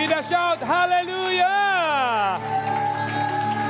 With a shout, hallelujah!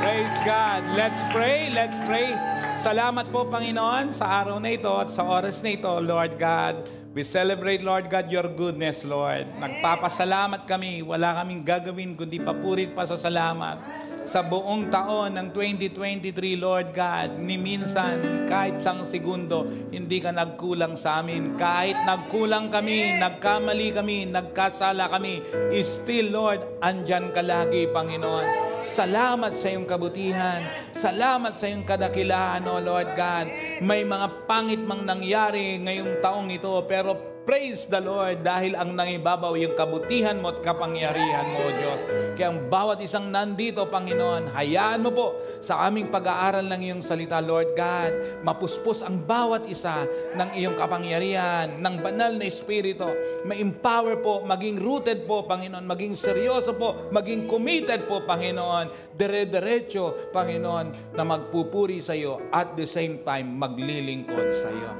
Praise God. Let's pray, let's pray. Salamat po, Panginoon, sa araw na ito at sa oras na ito, Lord God. We celebrate, Lord God, your goodness, Lord. Nagpapasalamat kami. Wala kaming gagawin kundi papurit pa sa salamat. Sa buong taon ng 2023, Lord God, ni minsan, kahit isang segundo, hindi ka nagkulang sa amin. Kahit nagkulang kami, nagkamali kami, nagkasala kami, still, Lord, andyan ka lagi, Panginoon. Salamat sa iyong kabutihan. Salamat sa iyong kadakilaan, O Lord God. May mga pangit mang nangyari ngayong taong ito, pero praise the Lord dahil ang nangibabaw yung kabutihan mo at kapangyarihan mo, O Diyos. Kaya ang bawat isang nandito, Panginoon, hayaan mo po sa aming pag-aaral ng iyong salita, Lord God. Mapuspos ang bawat isa ng iyong kapangyarihan, ng banal na Espiritu. Ma-empower po, maging rooted po, Panginoon, maging seryoso po, maging committed po, Panginoon. Dire-diretso, Panginoon, na magpupuri sa iyo at the same time maglilingkod sa iyo.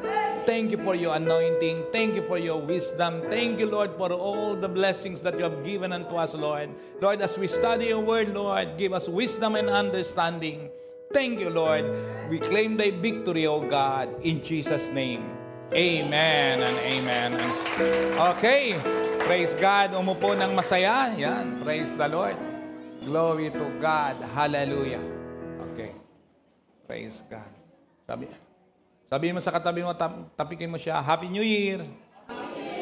Thank you for your anointing. Thank you for your wisdom. Thank you, Lord, for all the blessings that you have given unto us, Lord. Lord, as we study your word, Lord, give us wisdom and understanding. Thank you, Lord. We claim thy victory, O God, in Jesus' name. Amen and amen. Okay. Praise God. Umupo ng masaya. Yan. Praise the Lord. Glory to God. Hallelujah. Okay. Praise God. Sabi mo sa katabi mo, tapikin mo siya, Happy New Year!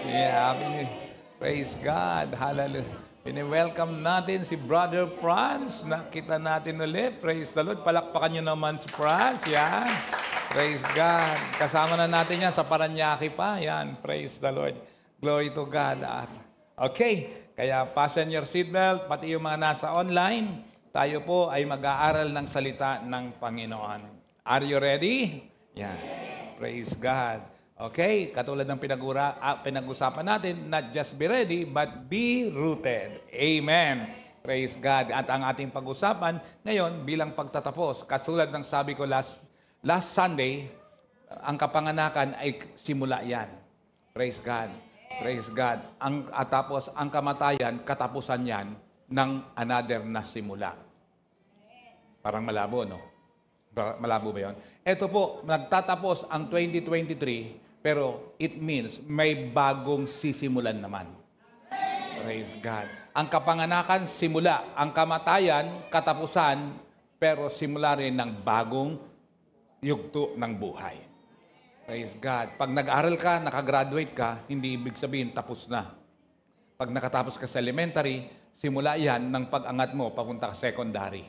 Yeah, Happy New Year. Praise God. Hallelujah. Pini-welcome natin si Brother Franz. Nakita natin ulit. Praise the Lord. Palakpakan nyo naman si Franz. Yan. Praise God. Kasama na natin yan sa Paranaque pa. Yan. Praise the Lord. Glory to God. Okay. Kaya fasten your seatbelt. Pati yung mga nasa online. Tayo po ay mag-aaral ng salita ng Panginoon. Are you ready? Yan. Praise God. Okay, katulad ng pinag-usapan natin, not just be ready, but be rooted. Amen. Praise God. At ang ating pag-usapan ngayon bilang pagtatapos, katulad ng sabi ko last Sunday, ang kapanganakan ay simula yan. Praise God. Praise God. Tapos ang kamatayan, katapusan yan ng another na simula. Parang malabo, no? Malabo ba yun? Ito po, nagtatapos ang 2023, pero it means may bagong sisimulan naman. Praise God. Ang kapanganakan, simula. Ang kamatayan, katapusan, pero simula rin ng bagong yugto ng buhay. Praise God. Pag nag-aral ka, nakagraduate ka, hindi ibig sabihin tapos na. Pag nakatapos ka sa elementary, simula yan ng pag-angat mo papunta ka secondary.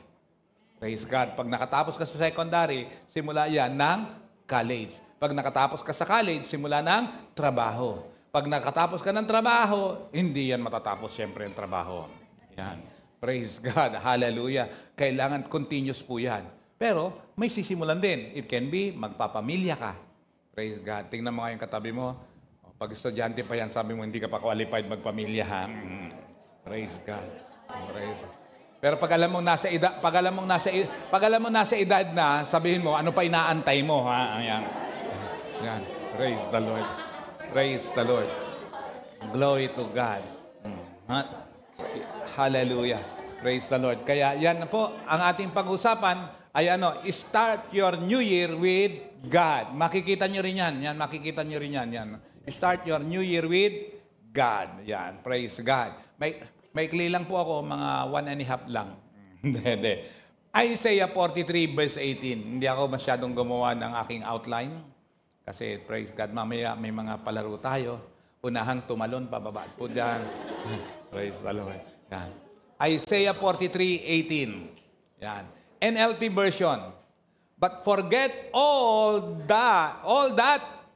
Praise God. Pag nakatapos ka sa secondary, simula yan ng college. Pag nakatapos ka sa college, simula ng trabaho. Pag nakatapos ka ng trabaho, hindi yan matatapos siyempre ang trabaho. Yan. Praise God. Hallelujah. Kailangan continuous po yan. Pero may sisimulan din. It can be magpapamilya ka. Praise God. Tingnan mo nga yung katabi mo. Pag estudyante pa yan, sabi mo hindi ka pa qualified magpamilya, ha? Praise God. Praise God. Pero pag alam mong nasa edad na, sabihin mo, ano pa inaantay mo, ha? Ayan. Ayan. Praise the Lord. Praise the Lord. Glory to God. Hallelujah. Praise the Lord. Kaya yan na po, ang ating pag-usapan ay start your new year with God. Makikita nyo rin yan. Yan, makikita nyo rin yan. Yan. Start your new year with God. Yan. Praise God. Maikli lang po ako, mga 1.5 lang. Hindi. Isaiah 43 verse 18. Hindi ako masyadong gumawa ng aking outline. Kasi, praise God, mamaya may mga palaro tayo. Unahang tumalon, pababa po dyan. Praise the Lord. Yan. Isaiah 43:18. Yan. NLT version. But forget all that,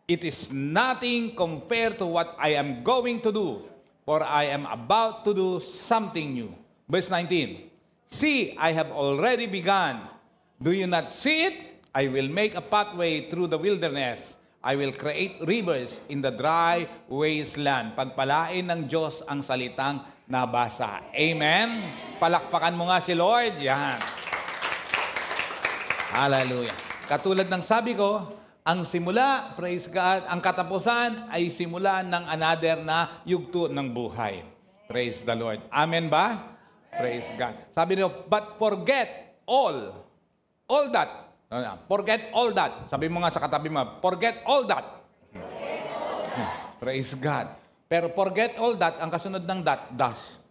it is nothing compared to what I am going to do. For I am about to do something new. Verse 19. See, I have already begun. Do you not see it? I will make a pathway through the wilderness. I will create rivers in the dry wasteland. Pagpalain ng Diyos ang salitang nabasa. Amen? Palakpakan mo nga si Lord. Yan. Hallelujah. Katulad ng sabi ko, ang simula, praise God, ang katapusan ay simula ng another na yugto ng buhay. Praise the Lord. Amen ba? Praise God. Sabi niyo, but forget all that. Forget all that. Sabi mo nga sa katabi mo, forget all that. Praise God. Pero forget all that, ang kasunod ng that, does.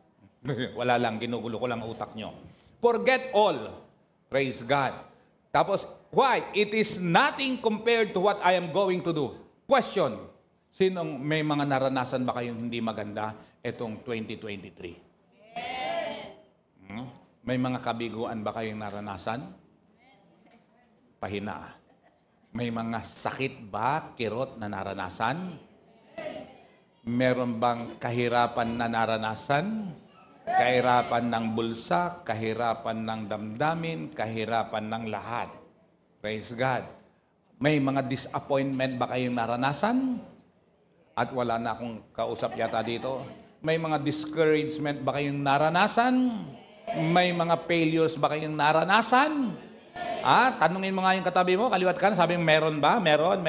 Wala lang, ginugulo ko lang utak nyo. Forget all. Praise God. Tapos, why? It is nothing compared to what I am going to do. Question. Sinong may mga naranasan ba kayong hindi maganda itong 2023? May mga kabiguan ba kayong naranasan? Pahina. May mga sakit ba, kirot na naranasan? Meron bang kahirapan na naranasan? Kahirapan ng bulsa, kahirapan ng damdamin, kahirapan ng lahat. Praise God. May mga disappointment ba kayong naranasan? At wala na akong kausap yata dito. May mga discouragement ba kayong naranasan? May mga failures ba kayong naranasan? Tanungin mo nga yung katabi mo, kaliwat ka na, sabi mo, meron ba? Meron.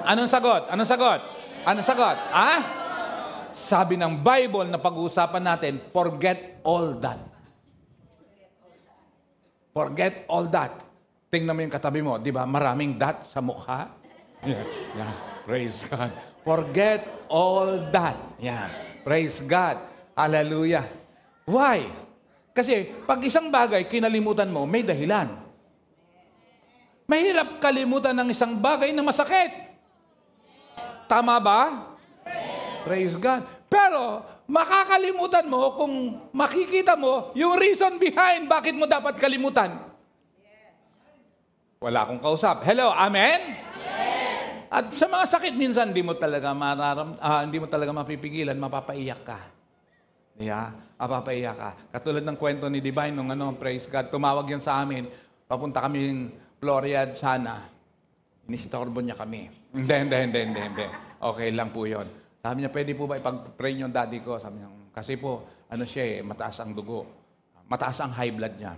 Anong sagot? Sabi ng Bible na pag-uusapan natin, forget all that. Forget all that. Tingnan mo yung katabi mo, di ba? Maraming that sa mukha. Yeah. Praise God. Forget all that. Yeah. Praise God. Hallelujah. Why? Kasi pag isang bagay kinalimutan mo, may dahilan. Mahirap kalimutan ng isang bagay na masakit. Tama ba? Praise God. Pero makakalimutan mo kung makikita mo yung reason behind bakit mo dapat kalimutan. Wala akong kausap. Hello, amen? At sa mga sakit minsan hindi mo talaga mapipigilan, mapapaiyak ka. Yeah, mapapaiyak ka. Katulad ng kwento ni Divine nung praise God, tumawag yan sa amin. Papunta kami Floriad sana. Inistorbo niya kami. Hindi. Okay lang po yun. Sabi niya, pwede po ba ipag-pray niyo daddy ko? Sabi niya, kasi po, mataas ang dugo. Mataas ang high blood niya.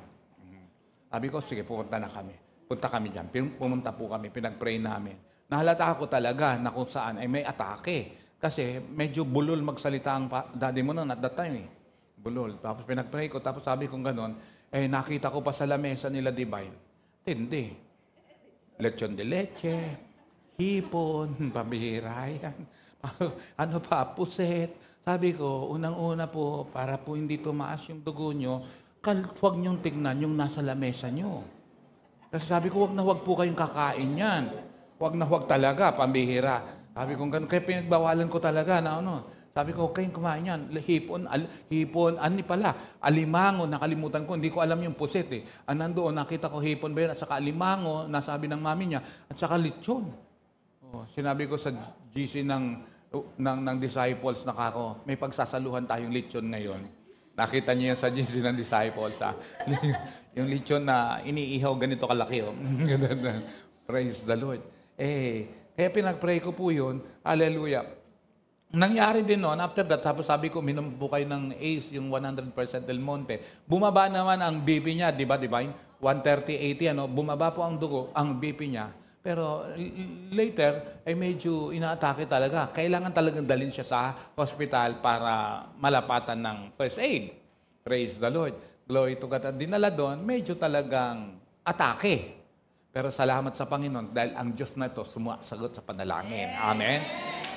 Sabi ko, sige, pumunta na kami. Punta kami dyan. Pumunta po kami, pinag-pray namin. Nahalata ako talaga na kung saan ay may atake. Kasi medyo bulol magsalita ang daddy mo noon at that time. Bulol. Tapos pinag-pray ko, tapos sabi kong ganon, nakita ko pa sa lamesa nila Divine. Hindi. Lechon de leche, hipon, pambihira yan. Puset. Sabi ko, unang-una po, para po hindi tumaas yung dugo nyo, huwag nyong tignan yung nasa lamesa nyo. Kasi sabi ko, huwag po kayong kakain yan. Huwag talaga, pambihira. Sabi ko, ganun, kaya pinagbawalan ko talaga na Sabi ko, kayong kumain yan. Hipon, alimango, nakalimutan ko. Hindi ko alam yung puset nandoon, nakita ko hipon ba yun, at saka alimango, nasabi ng mami niya, at saka lechon. Sinabi ko sa GC ng disciples na kako, may pagsasaluhan tayong lechon ngayon. Nakita niyo yan sa GC ng disciples. Yung lechon na iniihaw ganito kalaki. Praise the Lord. Kaya pinag-pray ko po yun. Hallelujah. Nangyari din noon, after that, tapos sabi ko, minom po kayo ng ACE, yung 100% Del Monte. Bumaba naman ang BP niya, di ba, Divine? 130/80, bumaba po ang dugo, ang BP niya. Pero later, ay medyo inaatake talaga. Kailangan talagang dalhin siya sa hospital para malapatan ng first aid. Praise the Lord. Glory to God. At dinala doon, medyo talagang atake. Pero salamat sa Panginoon dahil ang Diyos na ito sumasagot sa panalangin. Amen?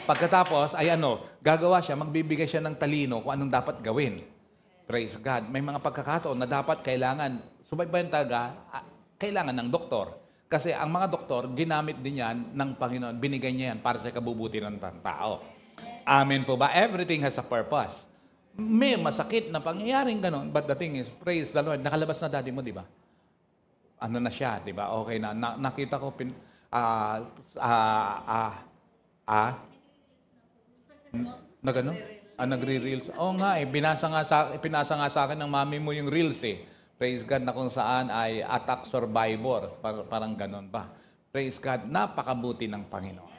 Pagkatapos, ay gagawa siya, magbibigay siya ng talino kung anong dapat gawin. Praise God. May mga pagkakataon na dapat subaybayan talaga, kailangan ng doktor. Kasi ang mga doktor, ginamit din yan ng Panginoon. Binigay niya yan para sa kabubuti ng tao. Amen po ba? Everything has a purpose. May masakit na pangyayaring ganon, but the thing is, praise the Lord, nakalabas na daddy mo, di ba? Na siya, di ba? Okay na. Nakita ko, na gano'n? Nagre-reels. Oo nga pinasa nga sa akin ng mami mo yung reels Praise God na kung saan ay attack survivor. Parang gano'n ba? Praise God, napakabuti ng Panginoon.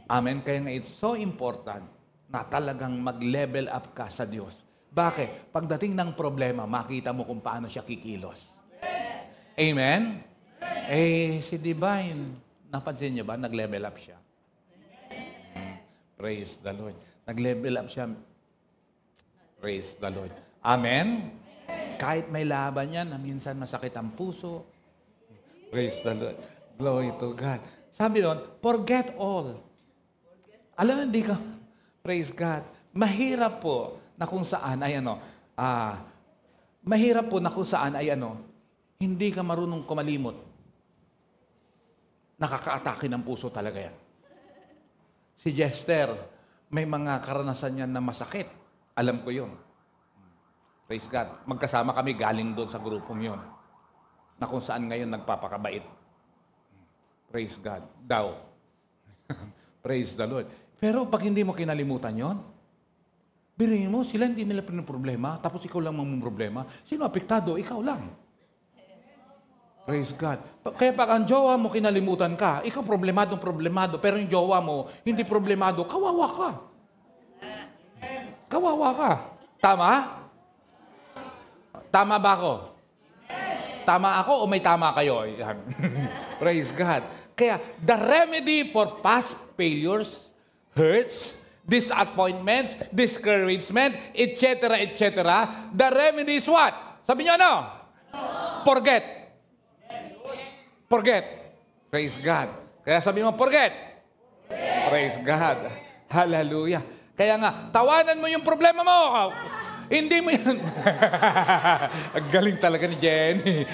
Amen. Kaya nga it's so important na talagang mag-level up ka sa Diyos. Bakit? Pagdating ng problema, makita mo kung paano siya kikilos. Amen? Si Divine, napansin niyo ba? Nag-level up siya. Praise the Lord. Nag-level up siya. Praise the Lord. Amen? Kahit may laban yan, na minsan masakit ang puso. Praise the Lord. Glory to God. Sabi doon, forget all. Alam mo, hindi ka, praise God. Mahirap po na kung saan ay mahirap po na kung saan ay hindi ka marunong kumalimot. Nakaka-atake ng puso talaga yan. Si Jester, may mga karanasan yan na masakit. Alam ko yun. Praise God. Magkasama kami galing doon sa grupong yun. Na kung saan ngayon nagpapakabait. Praise God. Daw. Praise the Lord. Pero pag hindi mo kinalimutan yon, birihin mo, sila hindi nila problema, tapos ikaw lang mang problema. Sino apektado? Ikaw lang. Praise God. Kaya pag ang jowa mo kinalimutan ka, ikaw problemado, pero yung jowa mo hindi problemado, kawawa ka. Kawawa ka. Tama? Tama ba ako? Tama ako o may tama kayo? Praise God. Kaya the remedy for past failures, hurts, disappointments, discouragement, etc., etc., the remedy is what? Sabi niyo ano? Forget. Forget. Praise God. Kaya sabi mo, forget. Praise God. Hallelujah. Kaya nga, tawanan mo yung problema mo. Hindi mo yan. Ang galing talaga ni Jenny.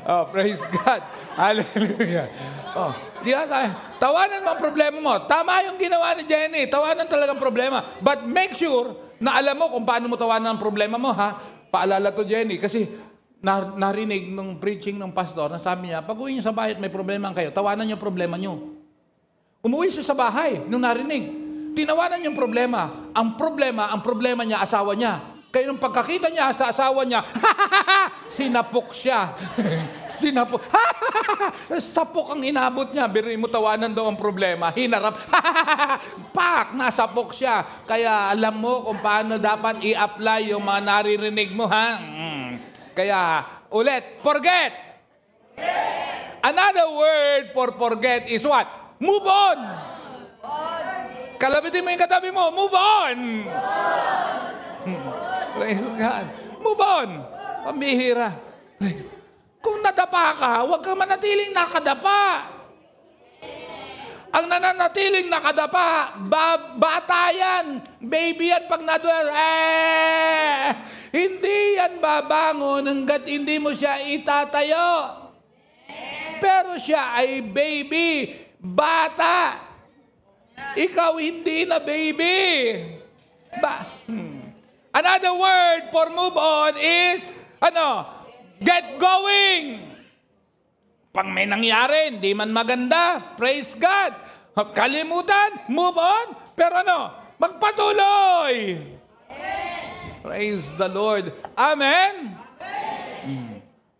Oh, praise God. Hallelujah. Oh, di ba? Tawanan mo ang problema mo. Tama yung ginawa ni Jenny. Tawanan talagang problema. But make sure na alam mo kung paano mo tawanan ang problema mo, ha? Paalala to, Jenny. Kasi narinig nung preaching ng pastor na sabi niya, pag uwi niyo sa bahay at may problema kayo, tawanan niyo problema niyo. Umuwi siya sa bahay nung narinig. Tinawanan niyo yung problema. Ang problema niya, asawa niya. Kaya nung pagkakita niya sa asawa niya, sinapok siya. Sinapok. Sapok ang inabot niya. Biri mo, tawanan daw ang problema. Hinarap. Pak! Nasapok siya. Kaya alam mo kung paano dapat i-apply yung mga naririnig mo, ha? Kaya, ulit, forget. Another word for forget is what? Move on. Kalabitin mo yung katabi mo, move on. Praise God. Move on. Pambihira. Kung nadapa ka, huwag ka manatiling nakadapa. Ang nananatiling nakadapa, bata yan. Baby yan pag hindi yan babangon hanggat hindi mo siya itatayo. Pero siya ay baby, bata. Ikaw hindi na baby. Another word for move on is, get going. Pag may nangyari, hindi man maganda, praise God. Kalimutan, move on. Pero magpatuloy. Praise the Lord. Amen?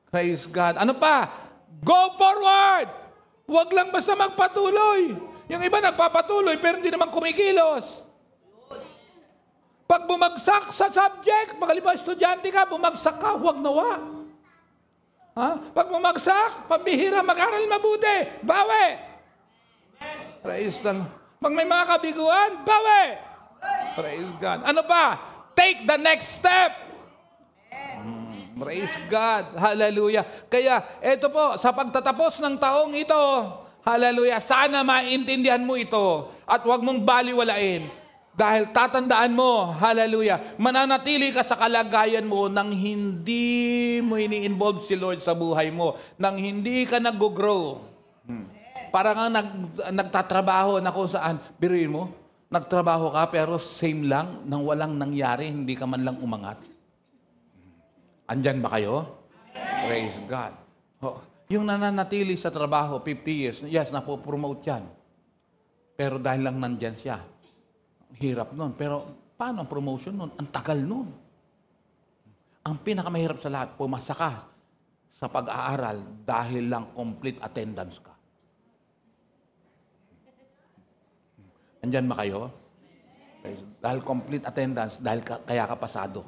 Praise God. Ano pa? Go forward. Huwag lang basta magpatuloy. Yung iba nagpapatuloy pero hindi naman kumikilos. Pag bumagsak sa subject, pag estudyante ka, bumagsak ka, huwag nawa. Pag bumagsak, pambihira, mag-aral mabuti, bawi. Praise the Lord. Pag may mga kabiguan, bawi. Praise God. Ano pa? Take the next step. Praise God. Hallelujah. Kaya, ito po, sa pagtatapos ng taong ito, hallelujah, sana maintindihan mo ito at huwag mong baliwalain. Dahil tatandaan mo, hallelujah, mananatili ka sa kalagayan mo nang hindi mo ini-involve si Lord sa buhay mo, nang hindi ka nag-grow. Parang nagtatrabaho na kung saan, biruin mo, nagtrabaho ka pero same lang, nang walang nangyari, hindi ka man lang umangat. Andyan ba kayo? Praise God. Yung nananatili sa trabaho, 50 years, yes, napopromote yan. Pero dahil lang nandyan siya, hirap nun. Pero paano ang promotion nun? Ang tagal nun. Ang pinakamahirap sa lahat, pumasa ka sa pag-aaral dahil lang complete attendance ka. Andyan ba kayo? Dahil complete attendance, dahil kaya ka pasado.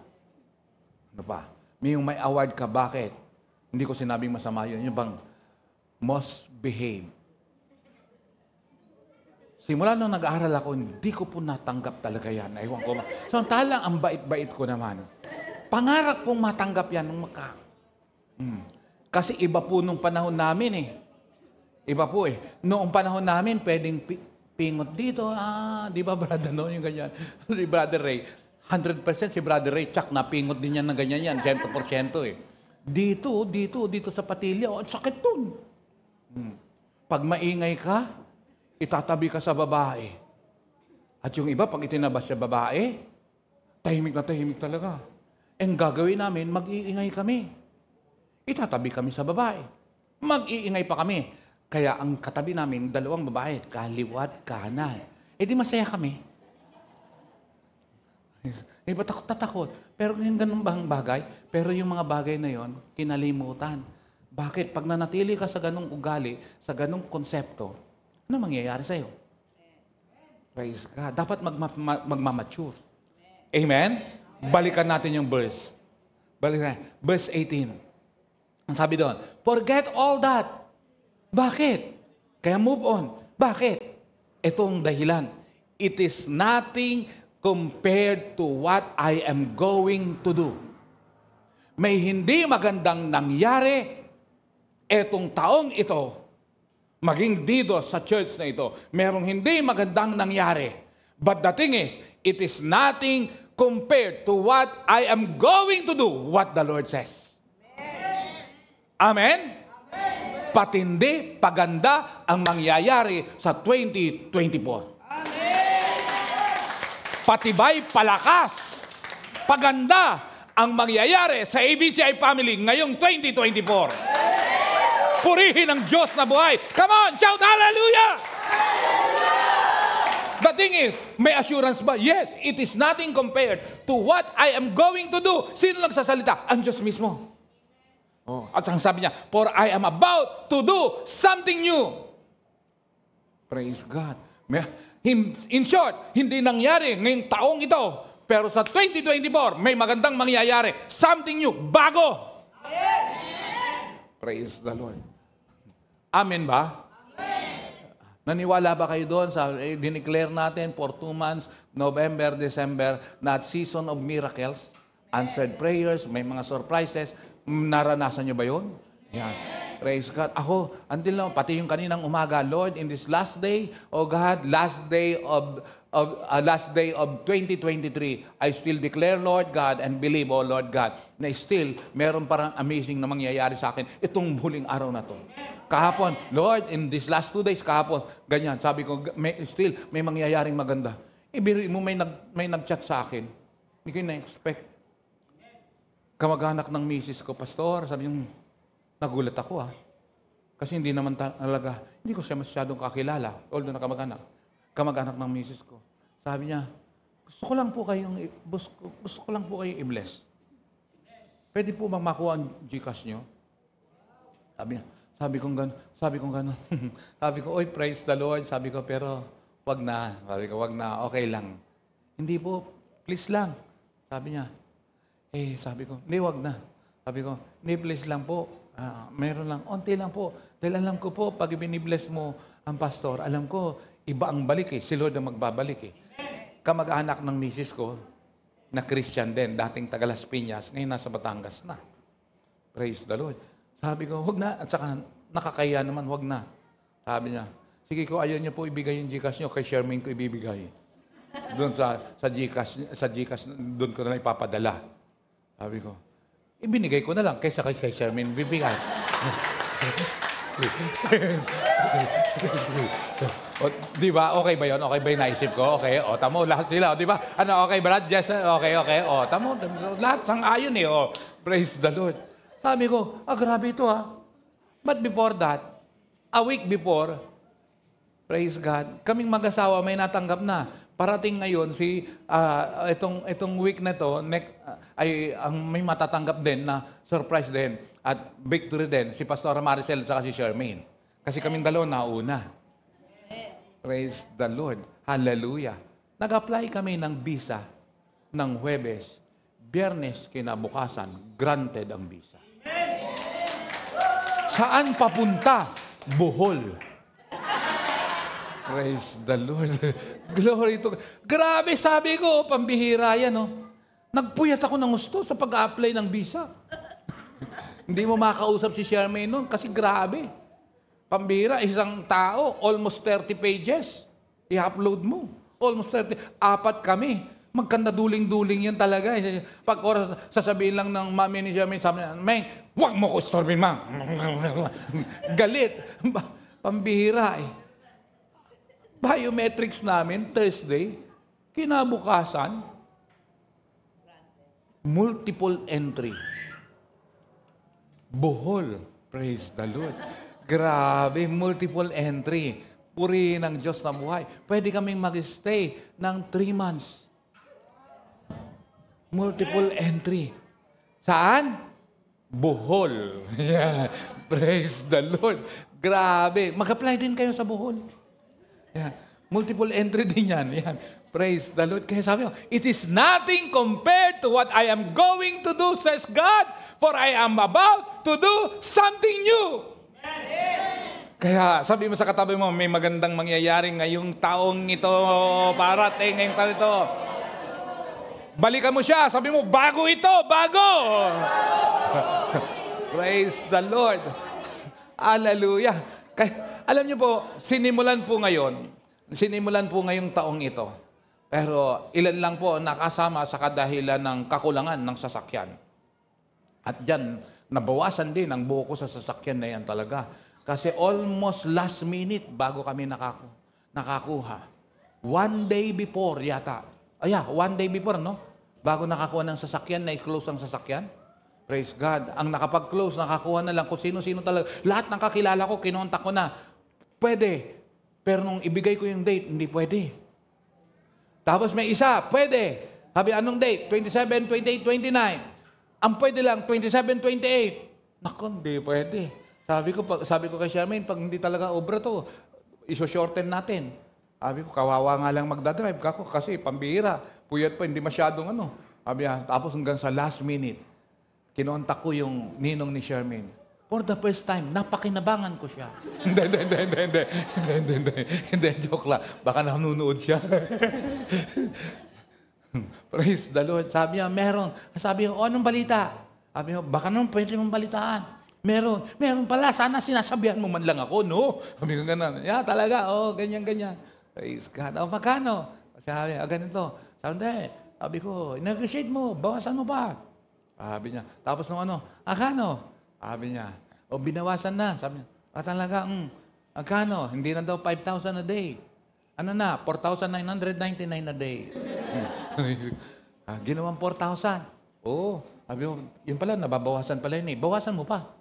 Ano pa? May award ka, bakit? Hindi ko sinabing masama yun. Yung bang most behave Simula nung nag-aaral ako, hindi ko po natanggap talaga yan. Ewan ko. Samantalang ang bait-bait ko naman. Pangarap kong matanggap yan nung Kasi iba po nung panahon namin eh. Iba po eh. Noong panahon namin, pwedeng pingot dito. Di ba brother, no? Yung ganyan. Si Brother Ray. 100% si Brother Ray, tsak na pingot din yan ng ganyan yan. 100% eh. Dito sa patilya. Ang sakit dun. Pag maingay ka, itatabi ka sa babae. At yung iba, pag itinabas sa babae, tahimik na tahimik talaga. Ang gagawin namin, mag-iingay kami. Itatabi kami sa babae. Mag-iingay pa kami. Kaya ang katabi namin, dalawang babae, kaliwat, kanan. Di masaya kami. Ba't ako tatakot? Pero yung ganun bang bagay? Pero yung mga bagay na yon, kinalimutan. Bakit? Pag nanatili ka sa ganung ugali, sa ganung konsepto, ano mangyayari sa'yo? Praise God. Dapat magmamature. Amen? Balikan natin yung verse. Balikan. Verse 18. Ang sabi doon, forget all that. Bakit? Kaya move on. Bakit? Itong dahilan. It is nothing compared to what I am going to do. May hindi magandang nangyari etong taong ito, maging dito sa church na ito. Merong hindi magandang nangyari. But the thing is, it is nothing compared to what I am going to do, what the Lord says. Amen? Patindi, paganda ang mangyayari sa 2024. Patibay, palakas, paganda ang mangyayari sa ABCI family ngayong 2024. Purihin ang Diyos na buhay. Come on, shout hallelujah! The thing is, may assurance ba? Yes, it is nothing compared to what I am going to do. Sino nagsasalita? Ang Diyos mismo. At ang sabi niya, for I am about to do something new. Praise God. In short, hindi nangyari ngayong taong ito, pero sa 2024, may magandang mangyayari. Something new, bago. Praise the Lord. Amen ba? Naniwala ba kayo doon sa dineclare natin for 2 months, November, December, na season of miracles, answered prayers, may mga surprises. Naranasan nyo ba yun? Yan. Praise God. Ako, until now, pati yung kaninang umaga, Lord, in this last day, oh God, last day of 2023, I still declare, Lord God, and believe, oh Lord God, na still, meron parang amazing na mangyayari sa akin itong huling araw na to. Kahapon, Lord, in this last 2 days, kahapon, ganyan, sabi ko, may mangyayaring maganda. Ibig mo, may nag-chat sa akin. Hindi ko na-expect. Kamag-anak ng misis ko, Pastor, sabi yung, nagulat ako Kasi hindi naman talaga, hindi ko siya masyadong kakilala, although na kamag-anak ng misis ko. Sabi niya, gusto ko lang po kayong i-bless. Pwede po bang makuha ang Gcash nyo? Sabi ko gano'n. Sabi ko, oy, praise the Lord. Sabi ko, pero wag na. Wag na, okay lang. Hindi po, please lang. Sabi niya, sabi ko, hindi, wag na. Sabi ko, hindi, please lang po. Meron lang, onti lang po. Dahil alam ko po, pag binibless mo ang pastor, alam ko, iba ang balik Si Lord ang magbabalik Kamag-anak ng misis ko, na Christian din, dating taga Las Piñas, ngayon nasa Batangas na. Praise the Lord. Sabi ko, wag na. At saka, nakakaya naman, wag na. Sabi niya, sige ko, ayaw niyo po ibigay yung Gcash niyo, kay Shermaine ko ibibigay. Doon sa Gcash, doon ko na lang ipapadala. Sabi ko, ibinigay ko na lang kaysa kay Shermaine bibigay. Di ba? Okay ba yun? Okay ba yung naisip ko? Okay. Tamo, lahat sila. Di ba? Ano, okay, Brad? Yes, okay. Tamo, lahat sang-ayon Praise the Lord. Sabi ko, grabe ito But before that, a week before, praise God, kaming mag-asawa may natanggap na. Parating ngayon, itong week na to, may matatanggap din na surprise din at victory din, si Pastor Maricel at si Shermaine. Kasi kaming dalawa nauna. Praise the Lord. Hallelujah. Nag-apply kami ng visa ng Huwebes. Biyernes kinabukasan, granted ang visa. Saan papunta? Bohol. Praise the Lord. Glory to God. Grabe, sabi ko, pambihira yan, no? Nagpuyat ako ng gusto sa pag-apply ng visa. Hindi mo makausap si Charmaine noon kasi grabe. Pambihira, isang tao, almost 30 pages. I-upload mo. Almost 30. 4 kami. Magkanda duling-duling yan talaga. Pag oras, sasabihin lang ng mami ni Charmaine, sabi niya, May, huwag mo ko istorbin, ma. Galit. Pambihira eh. Biometrics namin, Thursday, kinabukasan, multiple entry. Bohol. Praise the Lord. Grabe, multiple entry. Purihin ng Diyos na buhay. Pwede kaming mag-stay ng 3 months. Multiple entry. Saan? Bohol. Yeah. Praise the Lord. Grabe. Mag-apply din kayo sa Bohol. Yeah. Multiple entry din yan. Yeah. Praise the Lord. Kaya sabi ko, it is nothing compared to what I am going to do, says God, for I am about to do something new. Kaya sabi mo sa katabi mo, may magandang mangyayari ngayong taong ito, parating ngayong taong ito. Balikan mo siya, sabi mo, bago ito, bago! Praise the Lord. Hallelujah. Kaya, alam niyo po, sinimulan po ngayong taong ito. Pero ilan lang po nakasama sa kadahilan ng kakulangan ng sasakyan. At dyan, nabawasan din ang buo ko sa sasakyan na yan talaga. Kasi almost last minute bago kami nakakuha. 1 day before yata. 1 day before, no? Bago nakakuha ng sasakyan, na-close ang sasakyan. Praise God. Ang nakapag-close, nakakuha na lang kung sino-sino talaga. Lahat ng kakilala ko, kinontak ko na. Pwede. Pero nung ibigay ko yung date, hindi pwede. Tapos may isa, pwede. Sabi, anong date? 27, 28, 29. Ang pwede lang, 27, 28. Naku, hindi pwede. Sabi ko kay Charmaine, pag hindi talaga obra to, iso-shorten natin. Sabi ko, kawawa nga lang magdadrive kako kasi pambihira. Puyat pa, hindi masyadong ano. Sabi, tapos hanggang sa last minute, kinontak ko yung ninong ni Charmaine. For the first time, napakinabangan ko siya. Hindi, joke lang. Baka nanonood siya. Praise the Lord. Sabi niya, meron. Sabi ko, anong balita? Sabi ko, baka naman pwede mong balitaan. Meron pala. Sana sinasabihan mo man lang ako, no? Sabi ko gano'n. Yeah, talaga. Ganyan. Praise God. Magkano? Sabi, ganito. Sabi ko, negotiate mo. Bawasan mo pa. Sabi niya. Tapos nung kano? Sabi niya. Binawasan na. Sabi niya, talaga, agkano? Hindi na daw 5,000 a day. Ano na? 4,999 a day. Ginawang 4,000. Sabi ko, yun pala, nababawasan pala yun eh. Bawasan mo pa.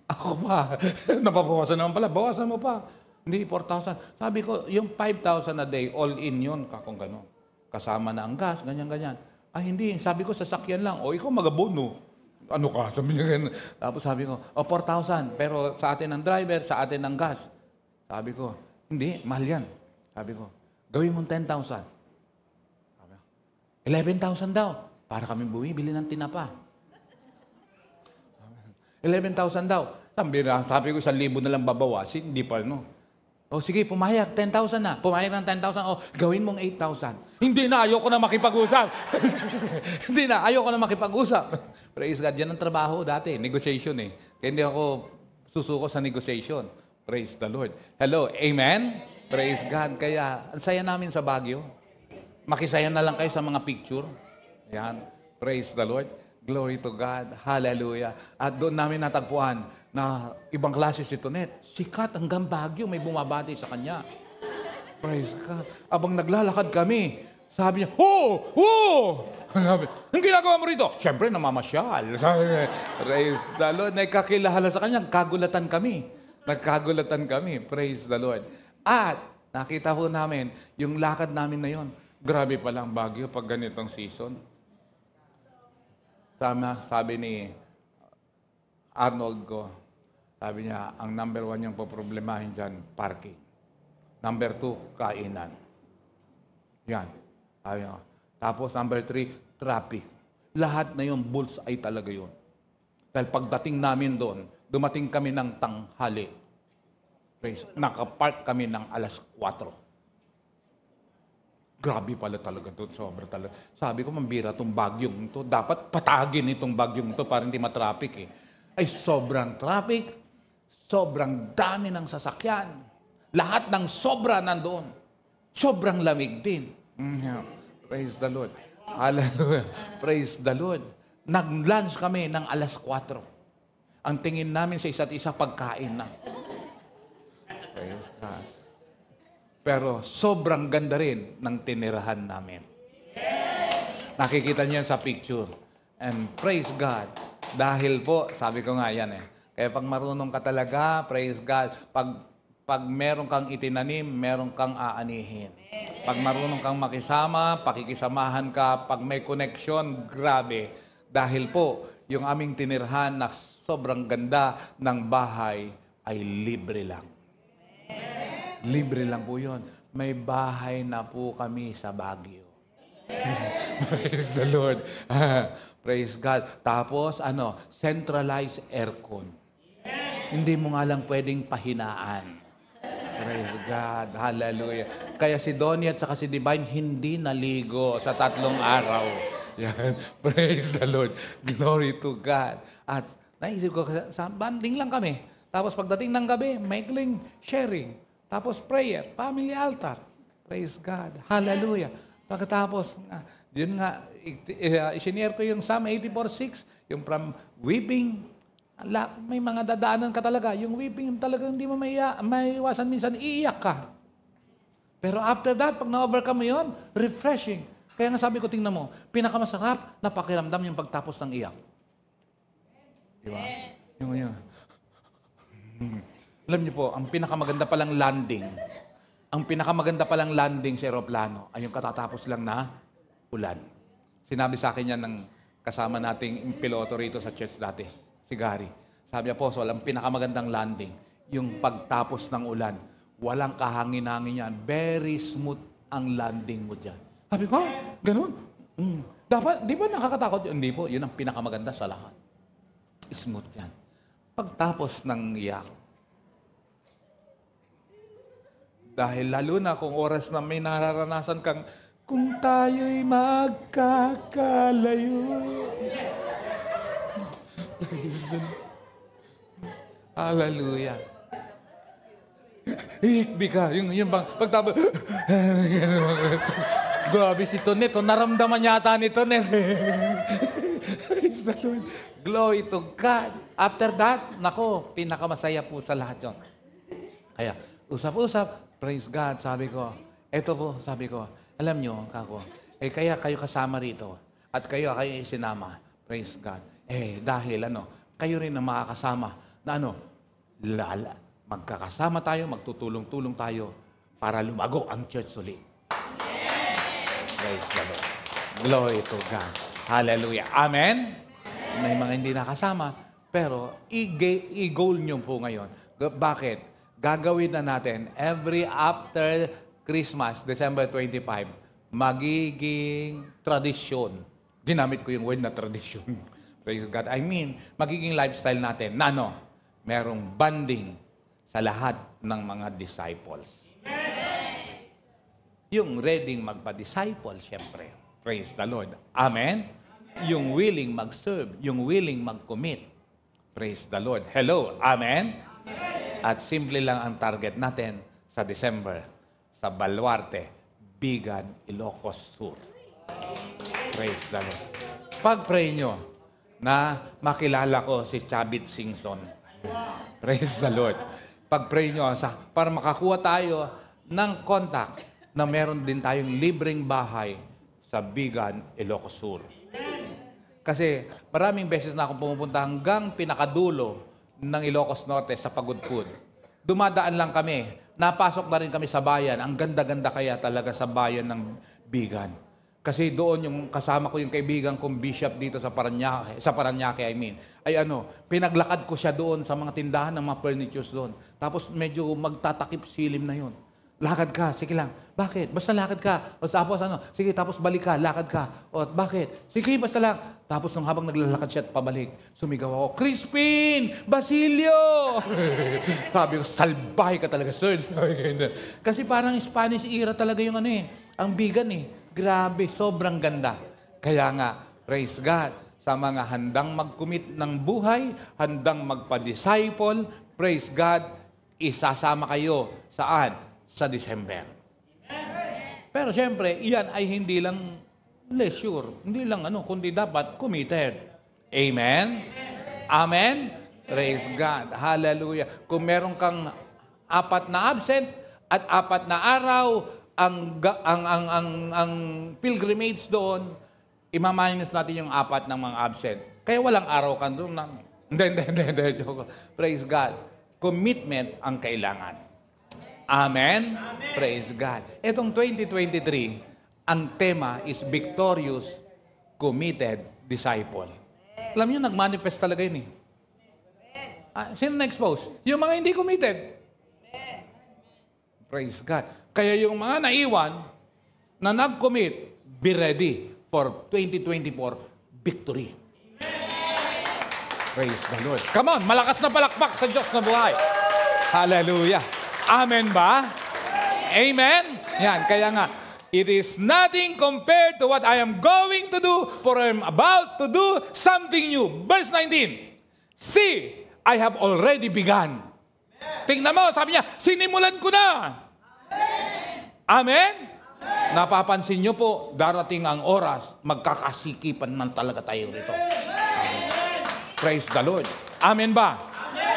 Ako pa. Nababawasan naman pala. Bawasan mo pa. Hindi, 4,000. Sabi ko, yung 5,000 a day, all in yun. Kung gano'n. Kasama na ang gas, ganyan. Hindi. Sabi ko, sasakyan lang. Ikaw magabono. Ano ka? Sabi niya ganun. Tapos sabi ko, 4,000. Pero sa atin ang driver, sa atin ang gas. Sabi ko, hindi, mahal yan. Sabi ko, gawin mong 10,000. Sabi ko, 11,000 daw. Para kami bumibili ng tinapa. 11,000 daw. Sabi ko, 1,000 na lang babawasin. Hindi pa, no? Sige, pumayag. 10,000 na. Pumayag ng 10,000. Gawin mong 8,000. Hindi na, ayoko na makipag-usap. Hindi na, ayoko na makipag-usap. Praise God. Yan ang trabaho dati. Negotiation eh. Kaya hindi ako susuko sa negotiation. Praise the Lord. Hello, amen? Praise God. Kaya, ang saya namin sa Baguio. Makisaya na lang kayo sa mga picture. Yan. Praise the Lord. Glory to God. Hallelujah. At doon namin natagpuan na ibang klase si Tonet. Sikat hanggang Baguio, may bumabati sa kanya. Praise God. Abang naglalakad kami, sabi niya, Sabi, ang ginagawa mo rito? Siyempre, namamasyal. Sabi, praise the Lord. Nagkakilala sa kanya, nagkagulatan kami. Praise the Lord. At nakita po namin, yung lakad namin na yon, grabe palang Baguio pag ganitong season. Sabi ni Arnold ko, sabi niya, ang number 1 niyang poproblemahin dyan, parking. Number 2, kainan. Yan. Sabi niya. Tapos number 3, traffic. Lahat na yung bullseye talaga yun. Dahil pagdating namin doon, dumating kami ng tanghali. Nakapark kami ng alas 4. Grabe pala talaga to, sobra talaga. Sabi ko, mambira tong bagyong to. Dapat patagin itong bagyong to para hindi matraffic eh. Ay, sobrang traffic, sobrang dami ng sasakyan. Lahat ng sobra nandoon. Sobrang lamig din. Praise the Lord. Hallelujah. Praise the Lord. Nag-lunch kami ng alas 4. Ang tingin namin sa isa't isa, pagkain na. Praise God. Pero sobrang ganda rin ng tinirahan namin. Nakikita niyo sa picture. And praise God. Dahil po, sabi ko nga yan eh. Kaya pag marunong ka talaga, praise God, pag meron kang itinanim, meron kang aanihin. Pag marunong kang makisama, pakikisamahan ka, pag may connection, grabe. Dahil po, yung aming tinirhan na sobrang ganda ng bahay ay libre lang. Libre lang po yun. May bahay na po kami sa Baguio. Praise the Lord. Praise God. Tapos, centralized aircon. Hindi mo nga lang pwedeng pahinaan. Praise God. Hallelujah. Kaya si Donnie at saka si Divine hindi naligo sa 3 araw. Yan. Praise the Lord. Glory to God. At naisip ko, sa banding lang kami. Tapos pagdating ng gabi, maikling sharing. Tapos prayer, family altar. Praise God. Hallelujah. Pagkatapos, yun nga, isinare ko yung Psalm 84:6, yung from weeping, may mga dadaanan ka talaga. Yung weeping talaga hindi mo maiwasan, minsan iiyak ka. Pero after that, pag na-overcome mo yun, refreshing. Kaya nga sabi ko, tingnan mo, pinakamasarap na pakiramdam yung pagtapos ng iyak. Diba? Yung. Alam niyo po, ang pinakamaganda palang landing sa aeroplano ay yung katatapos lang na ulan. Sinabi sa akin yan ng kasama nating piloto rito sa church dati, si Gary. Sabi niya po, ang pinakamagandang landing, yung pagtapos ng ulan. Walang kahangin-hangin yan. Very smooth ang landing mo dyan. Sabi ko, ganun? Dapat, di ba nakakatakot? Hindi po, yun ang pinakamaganda sa lahat. Smooth yan. Pagtapos ng iyak, dahil lalo na kung oras na may nararanasan kang, kung tayo'y magkakalayo. Praise the Lord. Hallelujah. Hikbi ka. Yung bang, pagtapos, grabe si Tonet. Naramdaman yata ni Tonet. Praise the Lord. Glory to God. After that, nako, pinakamasaya po sa lahat yun. Kaya, usap-usap, praise God, sabi ko. Eto po, sabi ko, alam nyo, kako, kaya kayo kasama rito at kayo isinama. Praise God. Dahil kayo rin ang makakasama na magkakasama tayo, magtutulong-tulong tayo para lumago ang church ulit. Praise the Lord. Glory to God. Hallelujah. Amen? May mga hindi nakasama, pero i-goal nyo po ngayon. Bakit? Gagawin na natin every after Christmas, December 25, magiging tradisyon. Ginamit ko yung word na tradisyon. Praise God. I mean, magiging lifestyle natin na merong banding sa lahat ng mga disciples. Yung ready magpa-disciple, syempre. Praise the Lord. Amen? Yung willing mag-serve, yung willing mag-commit. Praise the Lord. Hello. Amen? At simple lang ang target natin sa December, sa Baluarte, Bigan, Ilocos Sur. Praise the Lord. Pag-pray nyo na makilala ko si Chabit Singson. Praise the Lord. Pag-pray nyo para makakuha tayo ng contact na meron din tayong libreng bahay sa Bigan, Ilocos Sur. Kasi maraming beses na akong pumupunta hanggang pinakadulo ng Ilocos Norte sa Pagudpud. Dumadaan lang kami. Napasok na rin kami sa bayan. Ang ganda-ganda kaya talaga sa bayan ng Bigan. Kasi doon yung kasama ko yung kaibigan kong bishop dito sa Parañaque, ay pinaglakad ko siya doon sa mga tindahan ng mga furnitures doon. Tapos medyo magtatakip silim na yun. Lakad ka, sige lang. Bakit? Basta lakad ka. O tapos ano? Sige, tapos balik ka, lakad ka. O bakit? Sige, basta lang. Tapos nung habang naglalakad siya at pabalik, sumigaw ako, Crispin! Basilio! Sabi ko, salbahe ka talaga, sir. Kasi parang Spanish era talaga yung ano eh. Ang bigan eh. Grabe, sobrang ganda. Kaya nga, praise God, sa mga handang mag-commit ng buhay, handang magpa-disciple, praise God, isasama kayo saan? Sa December. Pero siyempre, iyan ay hindi lang leisure, hindi lang kundi dapat committed. Amen? Amen? Praise God. Hallelujah. Kung meron kang 4 na absent at 4 na araw, ang pilgrimage doon, imaminus natin yung 4 ng mga absent. Kaya walang araw ka doon. Hindi. Praise God. Commitment ang kailangan. Amen? Praise God. Etong 2023, ang tema is victorious, committed disciple. Alam niyo, nag-manifest talaga yun eh. Sino na-expose? Yung mga hindi committed. Praise God. Kaya yung mga naiwan na nag-commit, be ready for 2024 victory. Praise the Lord. Come on, malakas na palakpak sa Diyos na buhay. Hallelujah. Amen ba? Amen? Yan, kaya nga, it is nothing compared to what I am going to do, for I am about to do something new. Verse 19, see, I have already begun. Tingnan mo, sabi niya, sinimulan ko na. Amen? Napapansin niyo po, darating ang oras, magkakasikipan man talaga tayo rito. Praise the Lord. Amen ba?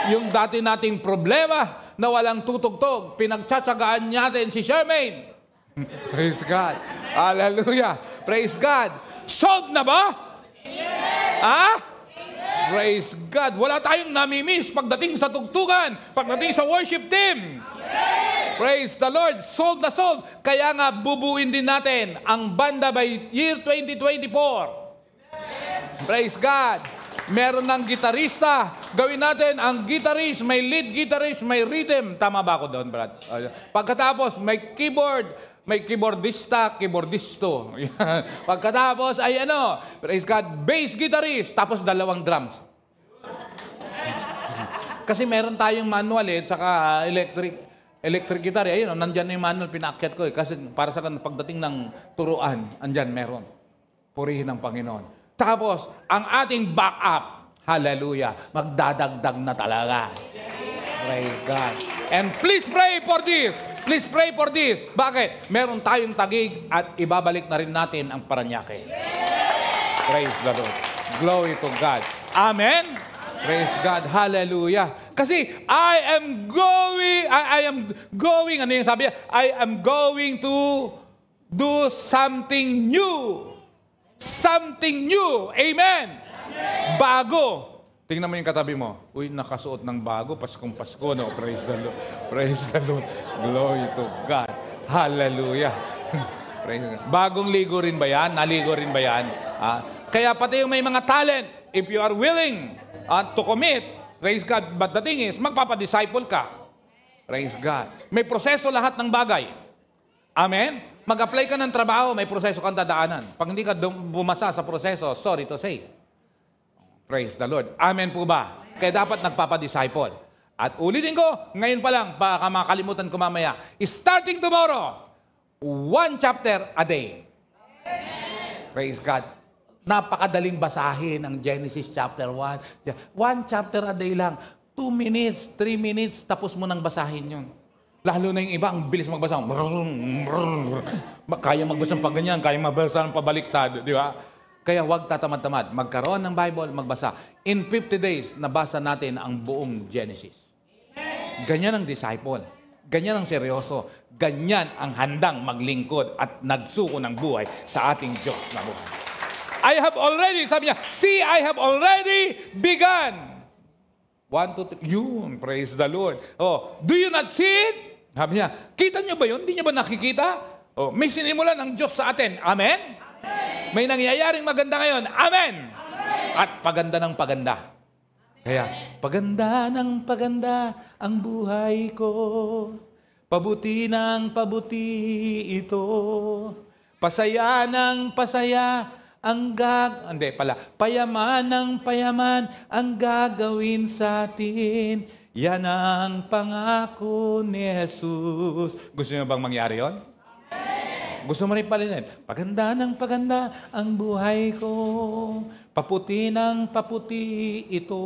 Yung dati nating problema, na walang tutugtog, pinagtsatsagaan natin si Charmaine. Praise God. Hallelujah. Praise God. Solved na ba? Ah? Praise God. Wala tayong namimiss pagdating sa tugtugan, pagdating sa worship team. Praise the Lord. Solved na solved. Kaya nga, bubuin din natin ang banda by year 2024. Praise God. Meron ng gitarista. Gawin natin ang guitarist, may lead guitarist, may rhythm. Tama ba ako doon, Brad? Pagkatapos, may keyboard, may keyboardista, keyboardisto. Pagkatapos ay praise God, bass guitarist, tapos 2 drums. Kasi meron tayong manual saka electric guitar. Ayun, nandyan na yung manual, pinaakyat ko Kasi para sa pagdating ng turuan, andyan meron. Purihin ang Panginoon. Tapos, ang ating backup, hallelujah, magdadagdag na talaga. Praise God. And please pray for this. Please pray for this. Bakit? Meron tayong tagig at ibabalik na rin natin ang Paranaque. Praise the Lord. Glory to God. Amen? Praise God. Hallelujah. Kasi I am going, ano yung sabi? I am going to do something new. Something new. Amen. Bago. Tingnan mo yung katabi mo. Uy, nakasuot ng bago. Paskong Pasko, no? Praise the Lord. Praise the Lord. Glory to God. Hallelujah. Praise God. Bagong ligo rin ba yan? Naligo rin ba yan? Kaya pati yung may mga talent, if you are willing to commit, praise God. But the thing is, magpapadisciple ka. Praise God. May proseso lahat ng bagay. Amen? Mag-apply ka ng trabaho, may proseso kang dadaanan. Pag hindi ka bumasa sa proseso, sorry to say. Praise the Lord. Amen po ba? Kaya dapat nagpapadisciple. At ulitin ko, ngayon pa lang, baka makalimutan ko mamaya, starting tomorrow, 1 chapter a day. Praise God. Napakadaling basahin ang Genesis chapter 1. 1 chapter a day lang. 2 minutes, 3 minutes, tapos mo nang basahin yun. Lalo na yung iba, ang bilis magbasa. Kaya magbasa pag ganyan, kaya magbasa ng pabaliktad, di ba? Kaya huwag tatamad-tamad. Magkaroon ng Bible, magbasa. In 50 days, nabasa natin ang buong Genesis. Ganyan ang disciple. Ganyan ang seryoso. Ganyan ang handang maglingkod at nagsuko ng buhay sa ating Diyos na buhay. I have already, sabi niya, see, I have already begun. 1, 2, 3. Yun, praise the Lord. Oh, do you not see it? Sabi niya, kita niyo ba yun? Hindi niyo ba nakikita? Oh, may sinimulan ng Diyos sa atin. Amen? Amen. May nangyayaring maganda ngayon. Amen? Amen. At paganda ng paganda. Kaya, paganda ng paganda ang buhay ko. Pabuti ng pabuti ito. Pasaya ng pasaya payaman ng payaman ang gagawin sa atin. Yan ang pangako ni Jesus. Gusto niyo bang mangyari yon? Gusto mo rin palinin? Paganda ng paganda ang buhay ko. Paputi ng paputi ito.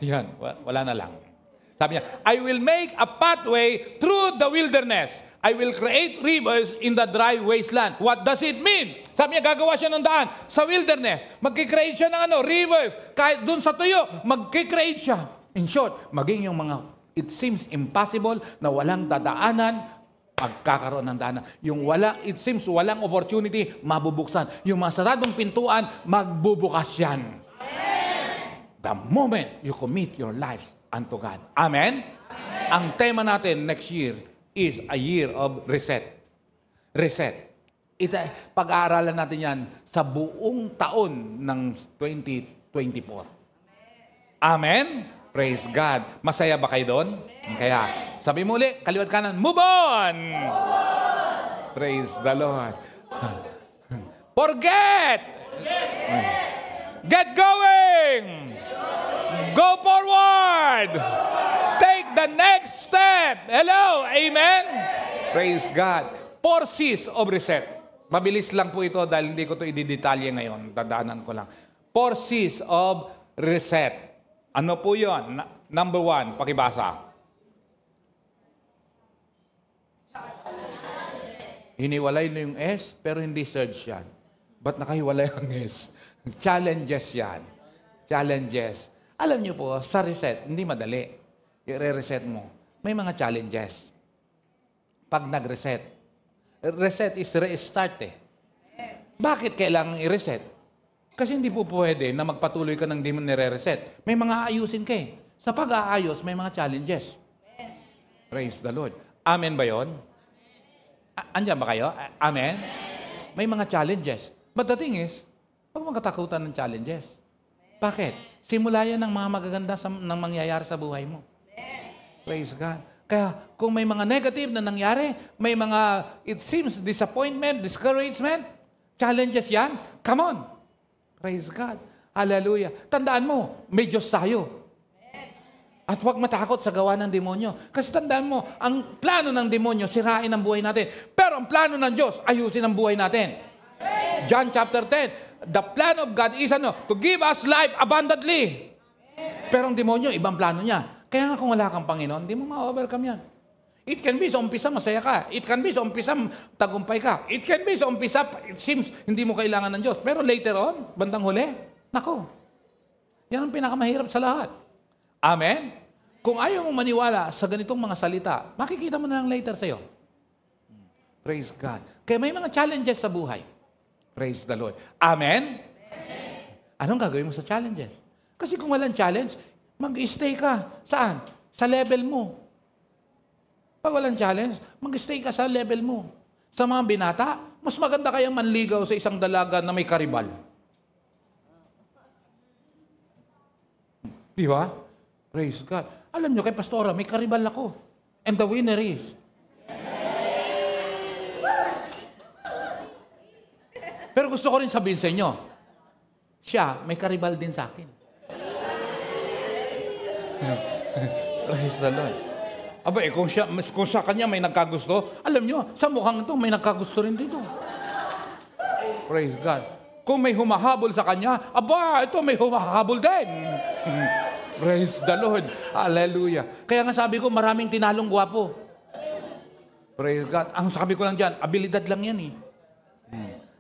Yan, wala na lang. Sabi niya, I will make a pathway through the wilderness. I will create rivers in the dry wasteland. What does it mean? Sabi niya, gagawa siya ng daan sa wilderness. Magkikreate siya ng rivers. Kahit dun sa tuyo, magkikreate siya. In short, maging yung mga, it seems impossible na walang dadaanan, magkakaroon ng daanan. Yung it seems walang opportunity, mabubuksan. Yung mga saradong pintuan, magbubukas yan. The moment you commit your lives unto God. Amen? Ang tema natin next year is a year of reset. Reset. Pag-aaralan natin yan sa buong taon ng 2024. Amen? Praise God. Masaya ba kayo doon? Kaya, sabi mo ulit, kaliwat kanan, move on! Praise the Lord. Forget! Get going! Go forward! Take the next step! Hello! Amen? Praise God. 4 C's of reset. Mabilis lang po ito dahil hindi ko ito i-detalye ngayon. Dadaanan ko lang. 4 C's of reset. Ano po yun? Number 1, pakibasa. Hiniwalay na yung S, pero hindi surge yan. Ba't nakahiwalay ang S? Challenges yan. Challenges. Alam niyo po, sa reset, hindi madali. I-reset mo. May mga challenges. Pag nag-reset. Reset is restart eh. Bakit kailangan i-reset? Kasi hindi po pwede na magpatuloy ka ng di mo nire-reset. May mga aayusin ka eh. Sa pag-aayos, may mga challenges. Praise the Lord. Amen ba yun? Andiyan ba kayo? Amen? May mga challenges. But the thing is, huwag mong katakutan ng challenges. Bakit? Simula yan ng mga magaganda ng mangyayari sa buhay mo. Praise God. Kaya kung may mga negative na nangyari, may mga, it seems, disappointment, discouragement, challenges yan, come on. Praise God. Hallelujah. Tandaan mo, may Diyos tayo. At huwag matakot sa gawa ng demonyo. Kasi tandaan mo, ang plano ng demonyo, sirain ang buhay natin. Pero ang plano ng Diyos, ayusin ang buhay natin. John chapter 10, the plan of God is to give us life abundantly. Pero ang demonyo, ibang plano niya. Kaya nga kung wala kang Panginoon, hindi mo ma-overcome yan. It can be sa umpisa, masaya ka. It can be sa umpisa, tagumpay ka. It can be sa umpisa, it seems, hindi mo kailangan ng Diyos. Pero later on, bandang huli, nako, yan ang pinakamahirap sa lahat. Amen? Kung ayaw mong maniwala sa ganitong mga salita, makikita mo na lang later sa'yo. Praise God. Kaya may mga challenges sa buhay. Praise the Lord. Amen? Anong gagawin mo sa challenges? Kasi kung walang challenge, mag-stay ka. Saan? Sa level mo. Pag walang challenge, mag-stay ka sa level mo. Sa mga binata, mas maganda kayang manligaw sa isang dalaga na may karibal. Di ba? Praise God. Alam nyo, kay Pastora, may karibal ako. And the winner is. Pero gusto ko rin sabihin sa inyo, siya, may karibal din sa akin. Praise the Lord. Aba, kung sa kanya may nagkagusto, alam nyo, sa mukhang ito, may nagkagusto rin dito. Praise God. Kung may humahabol sa kanya, aba, ito may humahabol din. Praise the Lord. Hallelujah. Kaya nga sabi ko, maraming tinalong gwapo. Praise God. Ang sabi ko lang dyan, abilidad lang yan eh.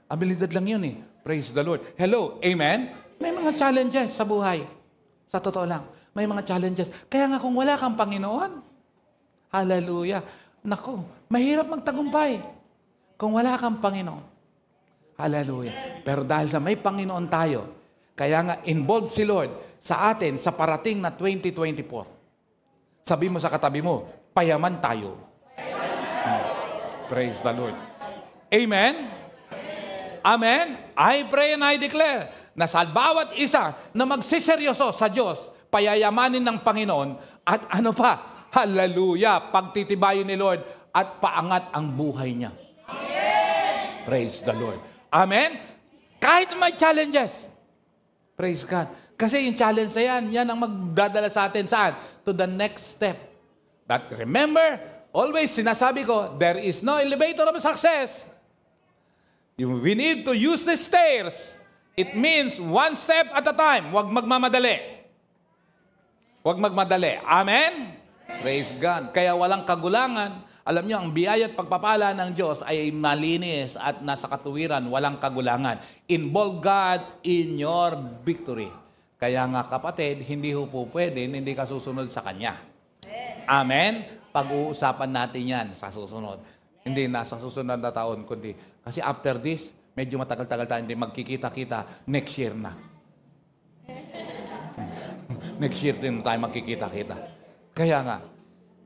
Abilidad lang yun eh. Praise the Lord. Hello. Amen? May mga challenges sa buhay. Sa totoo lang. May mga challenges. Kaya nga kung wala kang Panginoon, hallelujah. Naku, mahirap magtagumpay kung wala kang Panginoon. Hallelujah. Pero dahil sa may Panginoon tayo, kaya nga involved si Lord sa atin sa parating na 2024. Sabi mo sa katabi mo, payaman tayo. Praise the Lord. Amen? Amen? I pray and I declare na sa bawat isa na magsiseryoso sa Diyos, payayamanin ng Panginoon at ano pa, Hallelujah! Pagtitibayin ni Lord at paangat ang buhay niya. Praise the Lord. Amen? Kahit may challenges. Praise God. Kasi yung challenge na yan ang magdadala sa atin saan? To the next step. But remember, always sinasabi ko, there is no elevator of success. We need to use the stairs. It means one step at a time. Huwag magmamadali. Huwag magmadali. Amen? Praise God. Kaya walang kagulangan. Alam niyo, ang biyaya at pagpapala ng Diyos ay malinis at nasa katuwiran, walang kagulangan. Involve God in your victory. Kaya nga kapatid, hindi ho po pwede, hindi ka susunod sa Kanya. Amen? Pag-uusapan natin yan sa susunod. Hindi na sa susunod na taon, kundi. Kasi after this, medyo matagal-tagal tayo hindi magkikita-kita, next year na. Next year din tayo magkikita-kita. Kaya nga,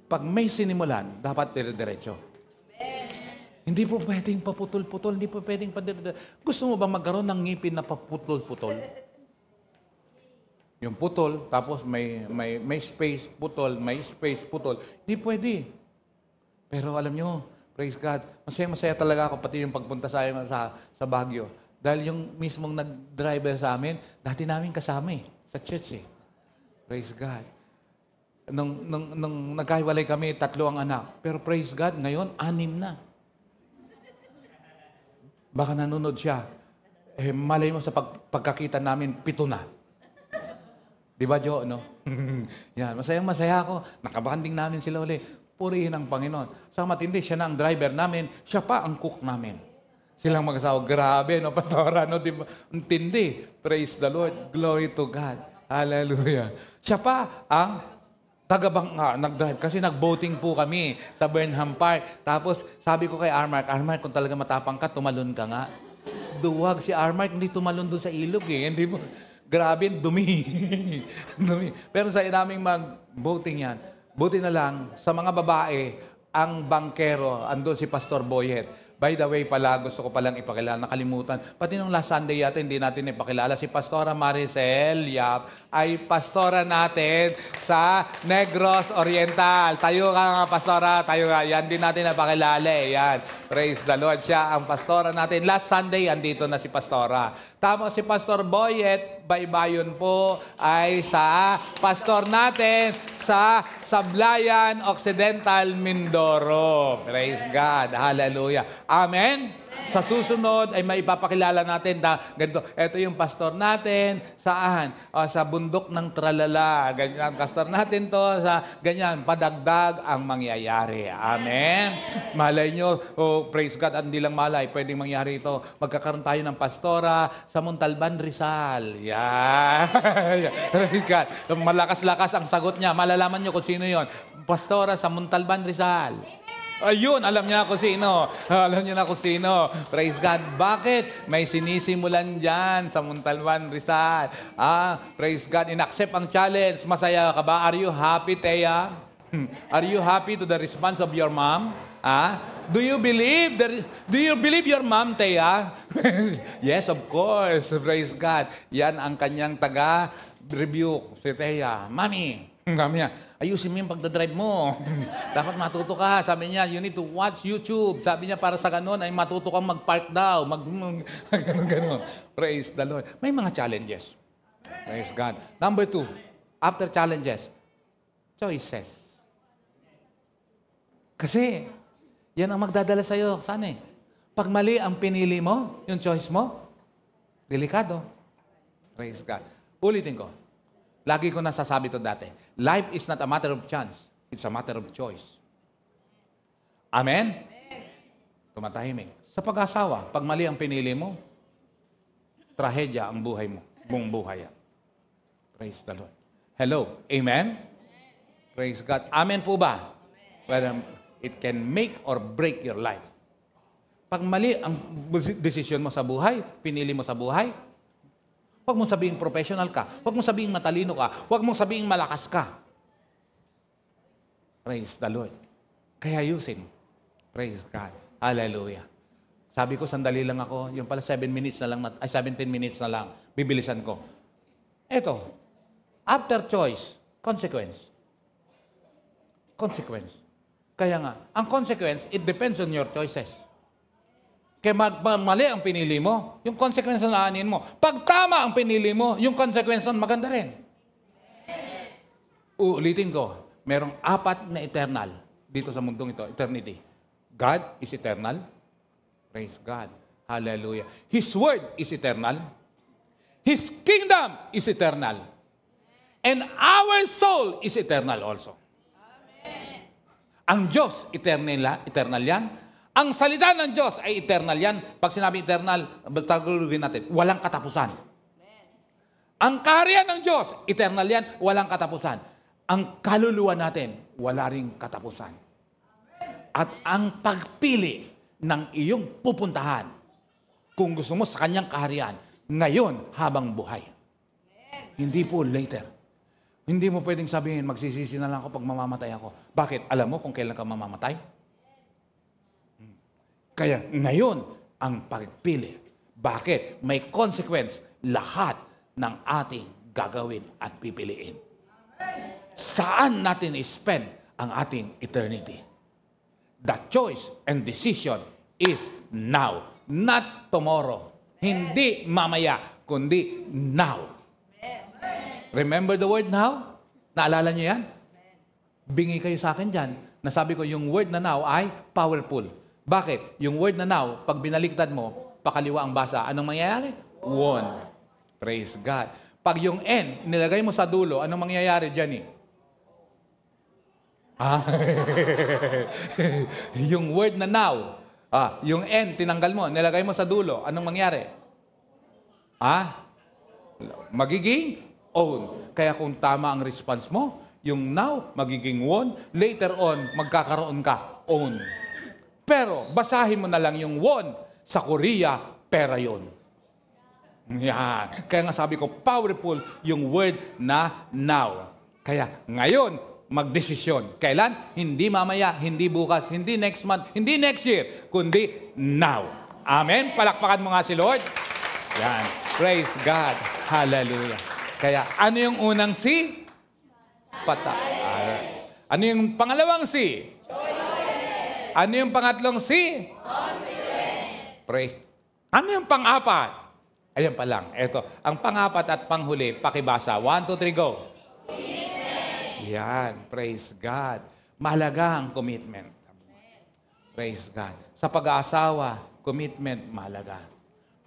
pag may sinimulan, dapat dire-diretso. Hindi po pwedeng paputol-putol, hindi po pwedeng padire-diretso. Gusto mo ba magkaroon ng ngipin na paputol-putol? Yung putol, tapos may space, putol, may space, putol. Hindi pwede. Pero alam nyo, praise God, masaya talaga ako, pati yung pagpunta sa Baguio. Dahil yung mismong nag-driver sa amin, dati namin kasama sa church eh. Praise God. Nung nagkahiwalay kami, 3 ang anak. Pero praise God, ngayon, 6 na. Baka nanonood siya. Malay mo sa pagkakita namin, 7 na. Di ba, Jo? No? Yan, masayang-masaya ako. Nakabanding namin sila uli. Purihin ang Panginoon. Sa matindi, siya na ang driver namin. Siya pa ang cook namin. Silang mag-asawa. Grabe, no, pastora, no? Di ba? Ang tindi. Praise the Lord. Glory to God. Hallelujah. Siya pa ang nag-drive. Kasi nag-boating po kami sa Burnham Park. Tapos, sabi ko kay Armark, kung talaga matapang ka, tumalon ka nga. Duwag si Armark, hindi tumalon doon sa ilog eh. Hindi mo, grabe, dumi. Dumi. Pero sa inaming mag-boating yan, buti na lang, sa mga babae, ang bangkero, andun si Pastor Boyet. By the way pala, gusto ko palang ipakilala, nakalimutan. Pati nung last Sunday yata, hindi natin ipakilala. Si Pastora Maricel Yap ay pastora natin sa Negros Oriental. Tayo ka nga, Pastora. Tayo ka. Yan din natin napakilala eh. Yan. Praise the Lord. Siya ang pastora natin. Last Sunday, andito na si Pastora. Tapos si Pastor Boyet, baybayon po, ay sa pastor natin sa Sablayan Occidental, Mindoro. Praise God. Hallelujah. Amen. Sa susunod ay maipapakilala natin na ganito. Ito yung pastor natin saan? Sa bundok ng Tralala. Ganyan, pastor natin to sa ganyan. Padagdag ang mangyayari. Amen. Malay nyo, praise God, hindi lang malay, pwedeng mangyari ito. Magkakaroon tayo ng pastora sa Montalban, Rizal. Yan. Praise God. Malakas-lakas ang sagot niya. Malalaman nyo kung sino yon. Pastora sa Montalban, Rizal. Ayun, alam niya kung sino. Alam niya na kung sino. Praise God. Bakit? May sinisimulan dyan sa Montalban, Rizal. Praise God. In-accept ang challenge. Masaya ka ba? Are you happy, Thea? Are you happy to the response of your mom? Do you believe your mom, Thea? Yes, of course. Praise God. Yan ang kanyang taga-rebuke. Si Thea. Mami. Sabi niya, ayusin mo yung pagdadrive mo. Dapat matuto ka. Sabi niya, you need to watch YouTube. Sabi niya, para sa ganun, ay matuto kang mag-park daw. Ganun. Praise the Lord. May mga challenges. Praise God. Number 2, after challenges, choices. Kasi, yan ang magdadala sa'yo. Saan eh? Pag mali ang pinili mo, yung choice mo, delikado. Praise God. Ulitin ko. Lagi ko nasasabi ito dati. Life is not a matter of chance. It's a matter of choice. Amen? Tumatahimik. Sa pag-asawa, pag mali ang pinili mo, trahedya ang buhay mo. Buong buhay. Praise the Lord. Hello? Amen? Praise God. Amen po ba? Well, it can make or break your life. Pag mali ang desisyon mo sa buhay, pinili mo sa buhay, huwag mong sabihin professional ka. Huwag mong sabihin matalino ka. Huwag mong sabihin malakas ka. Praise the Lord. Kaya ayusin. Praise God. Hallelujah. Sabi ko, sandali lang ako. Yung pala 17 minutes na lang. Bibilisan ko. Eto. After choice, consequence. consequence. Kaya nga, ang consequence, it depends on your choices. Kaya mali ang pinili mo, yung consequence na aanin mo. Pag tama ang pinili mo, yung consequence nun maganda rin. Uulitin ko, merong 4 na eternal dito sa mundong ito, eternity. God is eternal. Praise God. Hallelujah. His word is eternal. His kingdom is eternal. And our soul is eternal also. Amen. Ang Diyos, eternal yan. Ang salita ng Diyos ay eternal yan. Pag sinabi eternal, tagalogin natin, walang katapusan. Amen. Ang kaharian ng Diyos, eternal yan, walang katapusan. Ang kaluluwa natin, wala ring katapusan. At ang pagpili ng iyong pupuntahan, kung gusto mo sa kanyang kaharian, ngayon habang buhay. Hindi po later. Hindi mo pwedeng sabihin, magsisisi na lang ako pag mamamatay ako. Bakit? Alam mo kung kailan ka mamamatay? Kaya ngayon ang pagpili. Bakit? May consequence lahat ng ating gagawin at pipiliin. Saan natin i-spend ang ating eternity? The choice and decision is now, not tomorrow. Hindi mamaya, kundi now. Remember the word now? Naalala niyo yan? Bingi kayo sa akin dyan. Nasabi ko, yung word na now ay powerful. Bakit? Yung word na now, pag binaliktad mo, pakaliwa ang basa, anong mangyayari? Won. Praise God. Pag yung N, nilagay mo sa dulo, anong mangyayari dyan eh? Yung word na now, yung N, tinanggal mo, nilagay mo sa dulo, anong mangyari? Magiging own. Kaya kung tama ang response mo, yung now, magiging won, later on, magkakaroon ka, own. Pero, basahin mo na lang yung won, sa Korea, pera yun. Yan. Kaya nga sabi ko, powerful yung word na now. Kaya, ngayon, magdesisyon. Kailan? Hindi mamaya, hindi bukas, hindi next month, hindi next year, kundi now. Amen? Palakpakan mo nga si Lord. Yan. Praise God. Hallelujah. Kaya, ano yung unang C? Ano yung pangalawang C? Ano yung pangatlong C? Praise. Ano yung pang-apat? Ayan pa lang. Ito. Ang pang-apat at panghuli, pakibasa. 1, 2, 3, go. Yan. Praise God. Mahalaga ang commitment. Praise God. Sa pag-aasawa, commitment mahalaga.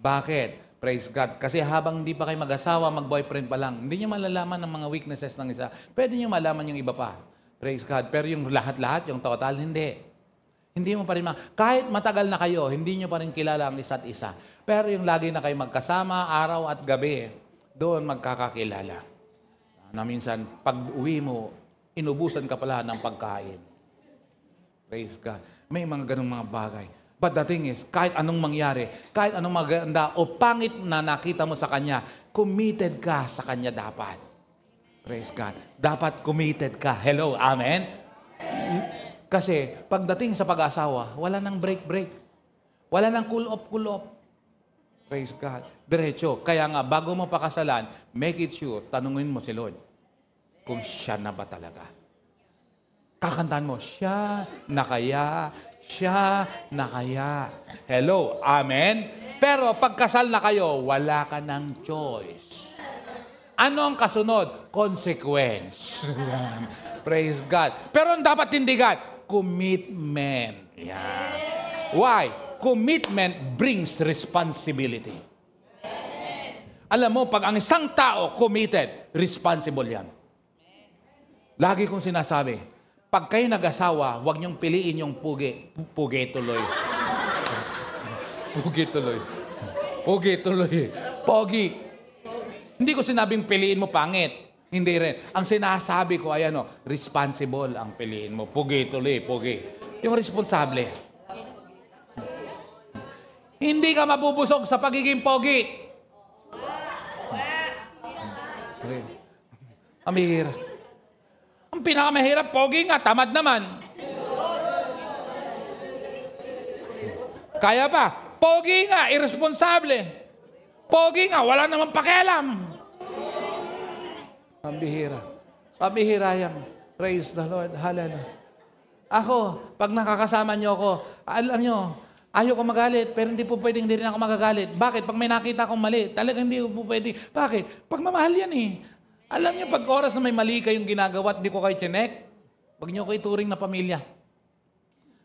Bakit? Praise God. Kasi habang hindi pa kayo mag-asawa, mag-boyfriend pa lang, hindi nyo malalaman ang mga weaknesses ng isa. Pwede nyo malaman yung iba pa. Praise God. Pero yung lahat-lahat, yung total, hindi. Hindi mo pa rin kahit matagal na kayo, hindi nyo pa rin kilala ang isa't isa. Pero yung lagi na kayo magkasama, araw at gabi, doon magkakakilala. Na minsan, pag uwi mo, inubusan ka pala ng pagkain. Praise God. May mga ganung mga bagay. But the thing is, kahit anong mangyari, kahit anong maganda o pangit na nakita mo sa Kanya, committed ka sa Kanya dapat. Praise God. Dapat committed ka. Hello, amen? Kasi pagdating sa pag-asawa, wala nang break-break. Wala nang cool-off. Praise God. Diretso. Kaya nga, bago mo pakasalan, make it sure, tanungin mo si Lord kung siya na ba talaga. Kakantahan mo, siya na kaya, siya na kaya. Hello, amen? Pero pagkasal na kayo, wala ka ng choice. Ano ang kasunod? Consequence. Praise God. Pero ang dapat tindigan, commitment. Yan. Why? Commitment brings responsibility. Alam mo, pag ang isang tao committed, responsible yan. Lagi kong sinasabi, pag kayo nag-asawa, huwag niyong piliin yung pugi. Pugi tuloy. Pugi tuloy. Pugi tuloy. Pogi. Hindi ko sinabing piliin mo pangit. Hindi rin. Ang sinasabi ko ay responsible ang piliin mo. Pugi tuloy, pugi. Yung responsable. Hindi ka mabubusog sa pagiging pogi. Amir. Ang pinakamahirap, pogi nga, tamad naman. Kaya pa, pogi nga, irresponsable. Pogi nga, wala namang pakialam. Pambihira. Pambihira yan. Praise the Lord. Hallelujah. Ako, pag nakakasama niyo ako, alam niyo, ayaw ko magalit, pero hindi po pwedeng hindi rin ako magagalit. Bakit? Pag may nakita akong mali, talagang hindi po pwede. Bakit? Pagmamahal yan eh. Alam niyo, pag oras na may mali kayong ginagawa at hindi ko kayo chinek, huwag niyo ko ituring na pamilya.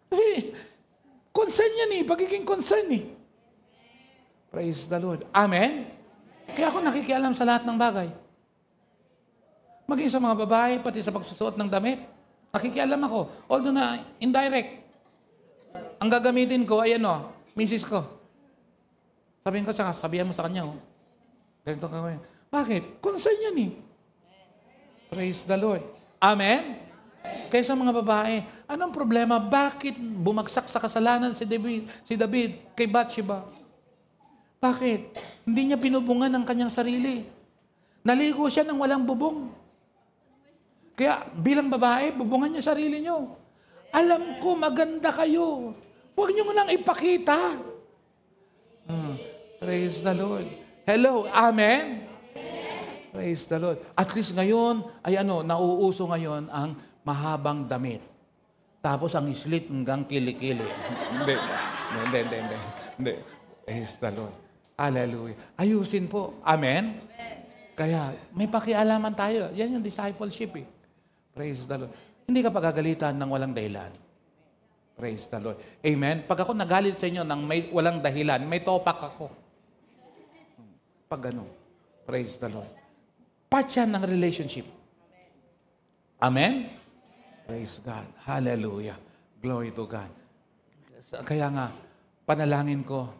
Kasi, concern yan eh. Pagiging concern eh. Praise the Lord. Amen? Kaya ako nakikialam sa lahat ng bagay. Maging sa mga babae, pati sa pagsusuot ng damit. Nakikialam ako. Although na indirect. Ang gagamitin ko ay misis ko. Sabihan mo sa kanya, ganito ka ngayon. Bakit? Concern yan eh. Praise the Lord. Amen? Kaya sa mga babae, anong problema? Bakit bumagsak sa kasalanan si David kay Bathsheba? Bakit? Hindi niya binubungan ang kanyang sarili. Naligo siya ng walang bubong. Kaya bilang babae, bubungan niyo sarili niyo. Alam ko, maganda kayo. Huwag niyo nang ipakita. Praise the Lord. Hello, amen? Praise the Lord. At least ngayon, ay nauuso ngayon ang mahabang damit. Tapos ang slit hanggang kilikili. Hindi. Praise the Lord. Hallelujah. Ayusin po. Amen? Kaya may pakialaman tayo. Yan yung discipleship eh. Praise the Lord. Hindi ka pagagalitan ng walang dahilan. Praise the Lord. Amen? Pag ako nagalit sa inyo ng may walang dahilan, may topak ako. Pag praise the Lord. Part yan ng relationship. Amen? Praise God. Hallelujah. Glory to God. Kaya nga, panalangin ko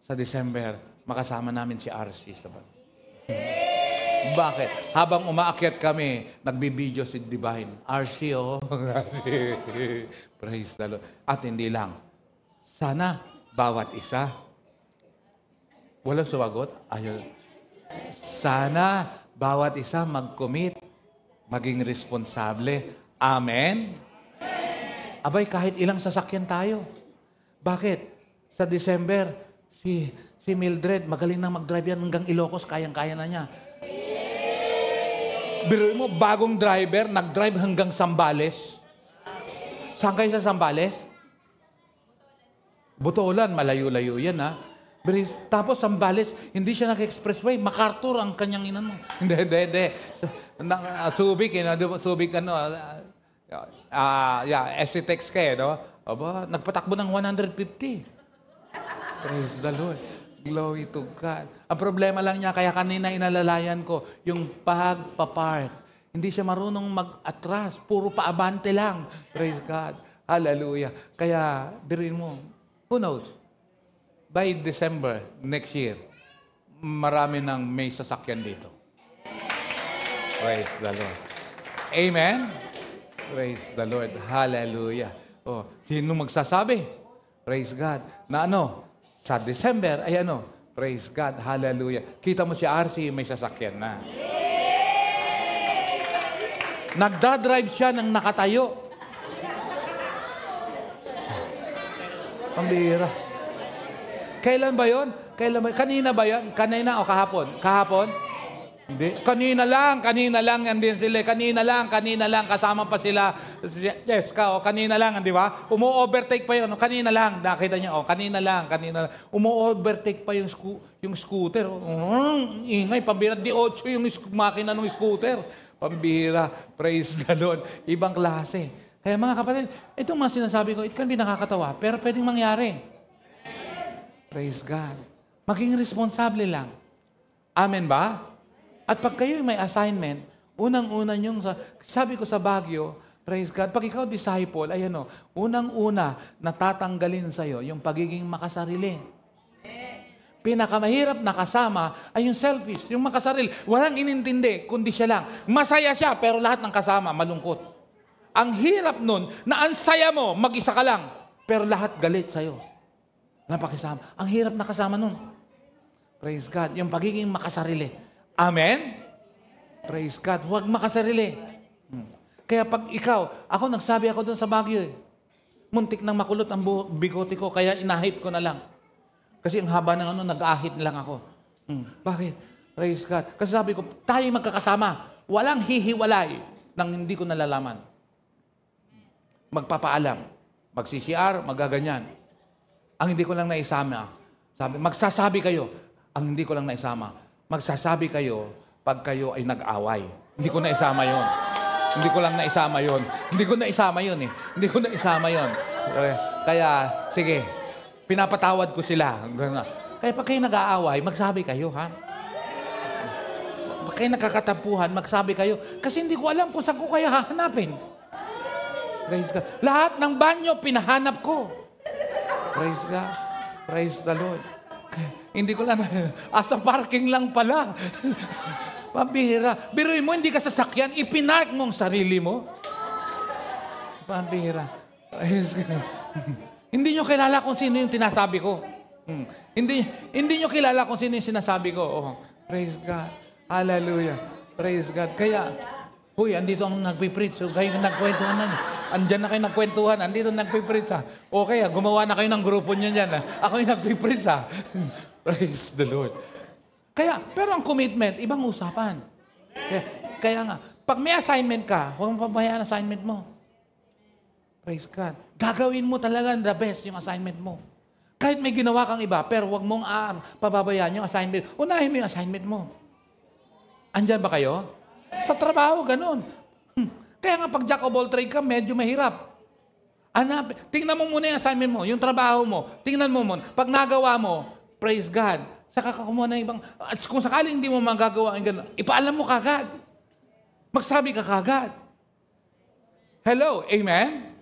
sa December, makasama namin si RC sa Bakit? Habang umaakyat kami, nagbibideo si Divine. RC, Praise the Lord. At hindi lang. Sana, bawat isa. Walang sumagot? Ayun. Sana, bawat isa mag-commit. Maging responsable. Amen? Abay, kahit ilang sasakyan tayo. Bakit? Sa December, si Mildred, magaling na mag-drive yan hanggang Ilocos, kayang-kaya na niya. Biruin mo, bagong driver, nag-drive hanggang Zambales. Saan kayo sa Zambales? Butolan, malayo-layo yan ha. Tapos Zambales, hindi siya nag-expressway, MacArthur ang kanyang inano. Hindi. Subic, Subic SCTEX kayo, Aba, nagpatakbo ng 150. Praise the Lord. Glory to God. Ang problema lang niya, kaya kanina inalalayan ko, yung pagpapark. Hindi siya marunong mag-atras. Puro paabante lang. Praise God. Hallelujah. Kaya, biruin mo, who knows? By December next year, marami nang may sasakyan dito. Praise the Lord. Amen? Praise the Lord. Hallelujah. Sino magsasabi? Praise God. Na sa December, ay praise God, hallelujah. Kita mo si RC, may sasakyan na. Nagdadrive siya ng nakatayo. Pambira. Kailan ba yon? Kanina ba yon? Kanina o kahapon? Kahapon? Hindi. Kanina lang, andin sila. Kanina lang, kasama pa sila. Jessica, kanina lang, di ba? Umu-overtake pa yun. Kanina lang, nakita niyo, kanina lang. Umu-overtake pa yung scooter. Ingay, pambira. Di 8 yung makina ng scooter. Pambira. Praise the Lord. Ibang klase. Kaya mga kapatid, itong mga sinasabi ko, it can be nakakatawa, pero pwedeng mangyari. Praise God. Maging responsable lang. Amen ba? At pag kayo may assignment, unang-una yung, sabi ko sa Baguio, praise God, pag ikaw disciple, unang-una natatanggalin sa'yo yung pagiging makasarili. Pinakamahirap na kasama ay yung selfish, yung makasarili. Walang inintindi, kundi siya lang. Masaya siya, pero lahat ng kasama, malungkot. Ang hirap nun, na ang saya mo, mag-isa ka lang, pero lahat galit sa'yo. Napakisama. Ang hirap na kasama nun. Praise God, yung pagiging makasarili. Amen? Praise God. Huwag makasarili. Kaya pag ikaw, nagsabi ako doon sa Baguio muntik nang makulot ang bigote ko, kaya inahit ko na lang. Kasi ang haba ng nag-ahit lang ako. Bakit? Praise God. Kasi sabi ko, tayo magkakasama. Walang hihiwalay nang hindi ko nalalaman. magpapaalam. Mag-CCR, magaganyan. Ang hindi ko lang naisama, magsasabi kayo. Ang hindi ko lang naisama, magsasabi kayo pag kayo ay nag-away. Hindi ko naisama yon. Hindi ko lang naisama yon. Hindi ko naisama yon eh. Hindi ko naisama yon. Kaya, sige, pinapatawad ko sila. Kaya pag kayo nag-aaway, magsabi kayo, ha? Pag kayo nakakatampuhan, magsabi kayo. Kasi hindi ko alam kung saan ko kayo hahanapin. Praise God. Lahat ng banyo, pinahanap ko. Praise God. Praise the Lord. Hindi ko lang, asa parking lang pala. Pambihira. Biruin mo, hindi ka sasakyan, ipinark mo ang sarili mo. Pambihira. Hindi nyo kilala kung sino yung tinasabi ko. Hindi nyo kilala kung sino yung sinasabi ko. Oh, praise God. Hallelujah. Praise God. Kaya, huy, andito ang nagpipreach. So, kayo nagkwentuhan na. Andyan na kayo nagkwentuhan. Andito nagpipreach, ha. Okay, gumawa na kayo ng grupo nyo dyan, ha. Ako yung nagpipreach, ha. Praise the Lord. Kaya, pero ang commitment, ibang usapan. Kaya nga, pag may assignment ka, huwag mong pabayaan ang assignment mo. Praise God. Gagawin mo talaga the best yung assignment mo. Kahit may ginawa kang iba, pero huwag mong pababayaan yung assignment. Unahin mo yung assignment mo. Andyan ba kayo? Sa trabaho, ganun. Kaya nga pag jack of all trade ka, medyo mahirap. Tingnan mo muna yung assignment mo, yung trabaho mo. Tingnan mo muna. Pag nagawa mo, praise God. Saka ka kumuha ng ibang, at kung sakaling hindi mo magagawa ang gano'n, ipaalam mo kagad. Magsabi ka kagad. Hello, amen?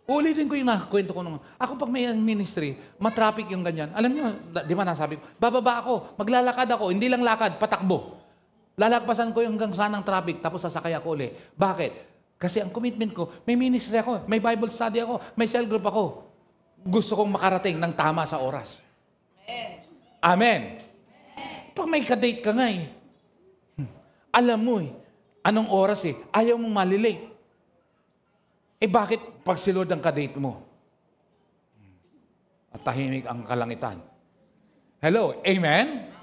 Ulitin ko yung nakakwento ko naman. Ako pag may ministry, matraffic yung ganyan. Alam niyo, di ba nasabi ko, bababa ako, maglalakad ako, hindi lang lakad, patakbo. Lalagpasan ko yung hanggang saan ng traffic, tapos sasakay ako uli. Bakit? Kasi ang commitment ko, may ministry ako, may Bible study ako, may cell group ako. Gusto kong makarating ng tama sa oras. Amen. Pag may kadate ka nga eh, alam mo eh, anong oras eh, ayaw mong malilate. Eh bakit pag si Lord ang kadate mo? At tahimik ang kalangitan. Hello, amen?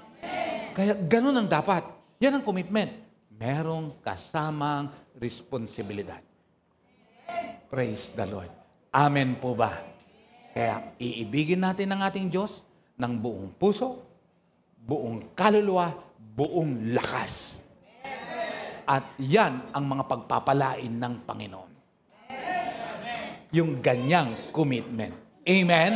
Kaya ganun ang dapat. Yan ang commitment. Merong kasamang responsibilidad. Praise the Lord. Amen po ba? Kaya iibigin natin ang ating Diyos ng buong puso, buong kaluluwa, buong lakas. At yan ang mga pagpapalain ng Panginoon. Yung ganyang commitment. Amen?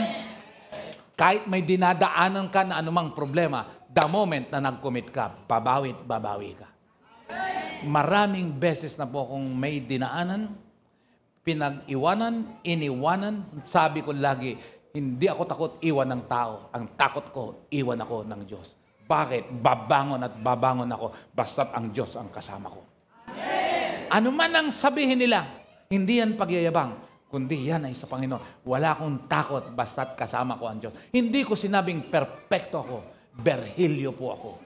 Kahit may dinadaanan ka na anumang problema, the moment na nag-commit ka, babawi ka. Maraming beses na po kung may dinaanan, pinag-iwanan, iniwanan, sabi ko lagi, hindi ako takot iwan ng tao. Ang takot ko, iwan ako ng Diyos. Bakit? Babangon at babangon ako basta't ang Diyos ang kasama ko. Amen. Ano man ang sabihin nila, hindi yan pagyayabang, kundi yan ay sa Panginoon. Wala akong takot basta't kasama ko ang Diyos. Hindi ko sinabing perpekto ako. Berhilyo po ako.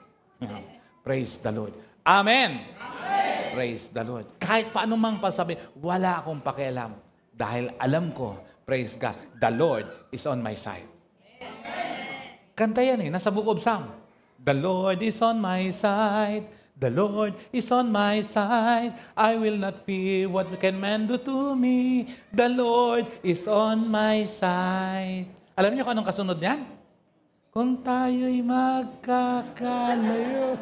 Praise the Lord. Amen. Amen. Praise the Lord. Kahit paano mang pasabi, wala akong pakialam. Dahil alam ko, praise God, the Lord is on my side. Kanta yan eh, nasa Book of Psalm. The Lord is on my side. The Lord is on my side. I will not fear what can man do to me. The Lord is on my side. Alam niyo kung anong kasunod niyan? Kung tayo'y magkakalayo.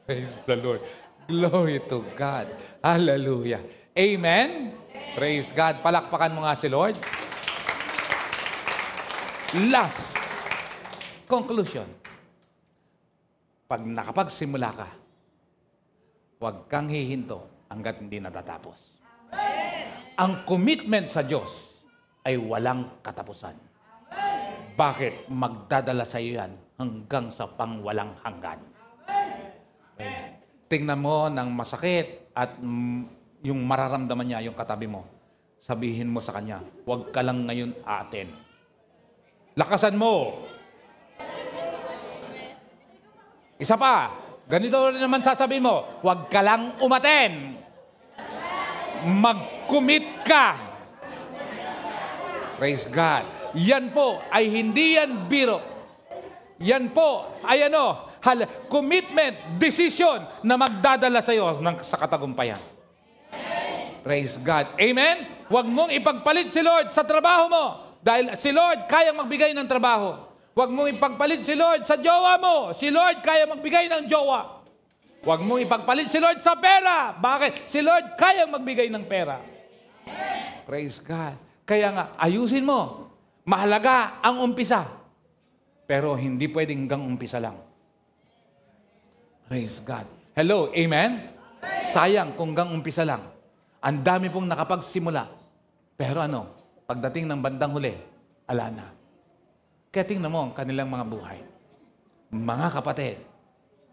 Praise the Lord. Glory to God. Hallelujah. Amen. Praise God. Palakpakan mo nga si Lord. Last conclusion. Pag nakapagsimula ka, huwag kang hihinto hanggat hindi natatapos. Ang commitment sa Diyos ay walang katapusan. Bakit? Magdadala sa iyo yan hanggang sa pangwalang hanggan. Tingnan mo ng masakit at yung mararamdaman niya, yung katabi mo. Sabihin mo sa kanya, huwag ka lang ngayon aaten. Lakasan mo. Isa pa, ganito rin naman sasabihin mo, huwag ka lang umaten. Mag-commit ka. Praise God. Yan po ay hindi yan biro. Yan po ay commitment, decision na magdadala sa iyo sa katagumpayan. Praise God. Amen? Huwag mong ipagpalit si Lord sa trabaho mo. Dahil si Lord kayang magbigay ng trabaho. Huwag mong ipagpalit si Lord sa jowa mo. Si Lord kaya magbigay ng jowa. Huwag mong ipagpalit si Lord sa pera. Bakit? Si Lord kayang magbigay ng pera. Praise God. Kaya nga, ayusin mo. Mahalaga ang umpisa. Pero hindi pwedeng hanggang umpisa lang. Praise God. Hello, amen? Sayang kung hanggang umpisa lang. Ang dami pong nakapagsimula. Pero pagdating ng bandang huli, ala na. Kaya tingnan mo ang kanilang mga buhay. Mga kapatid,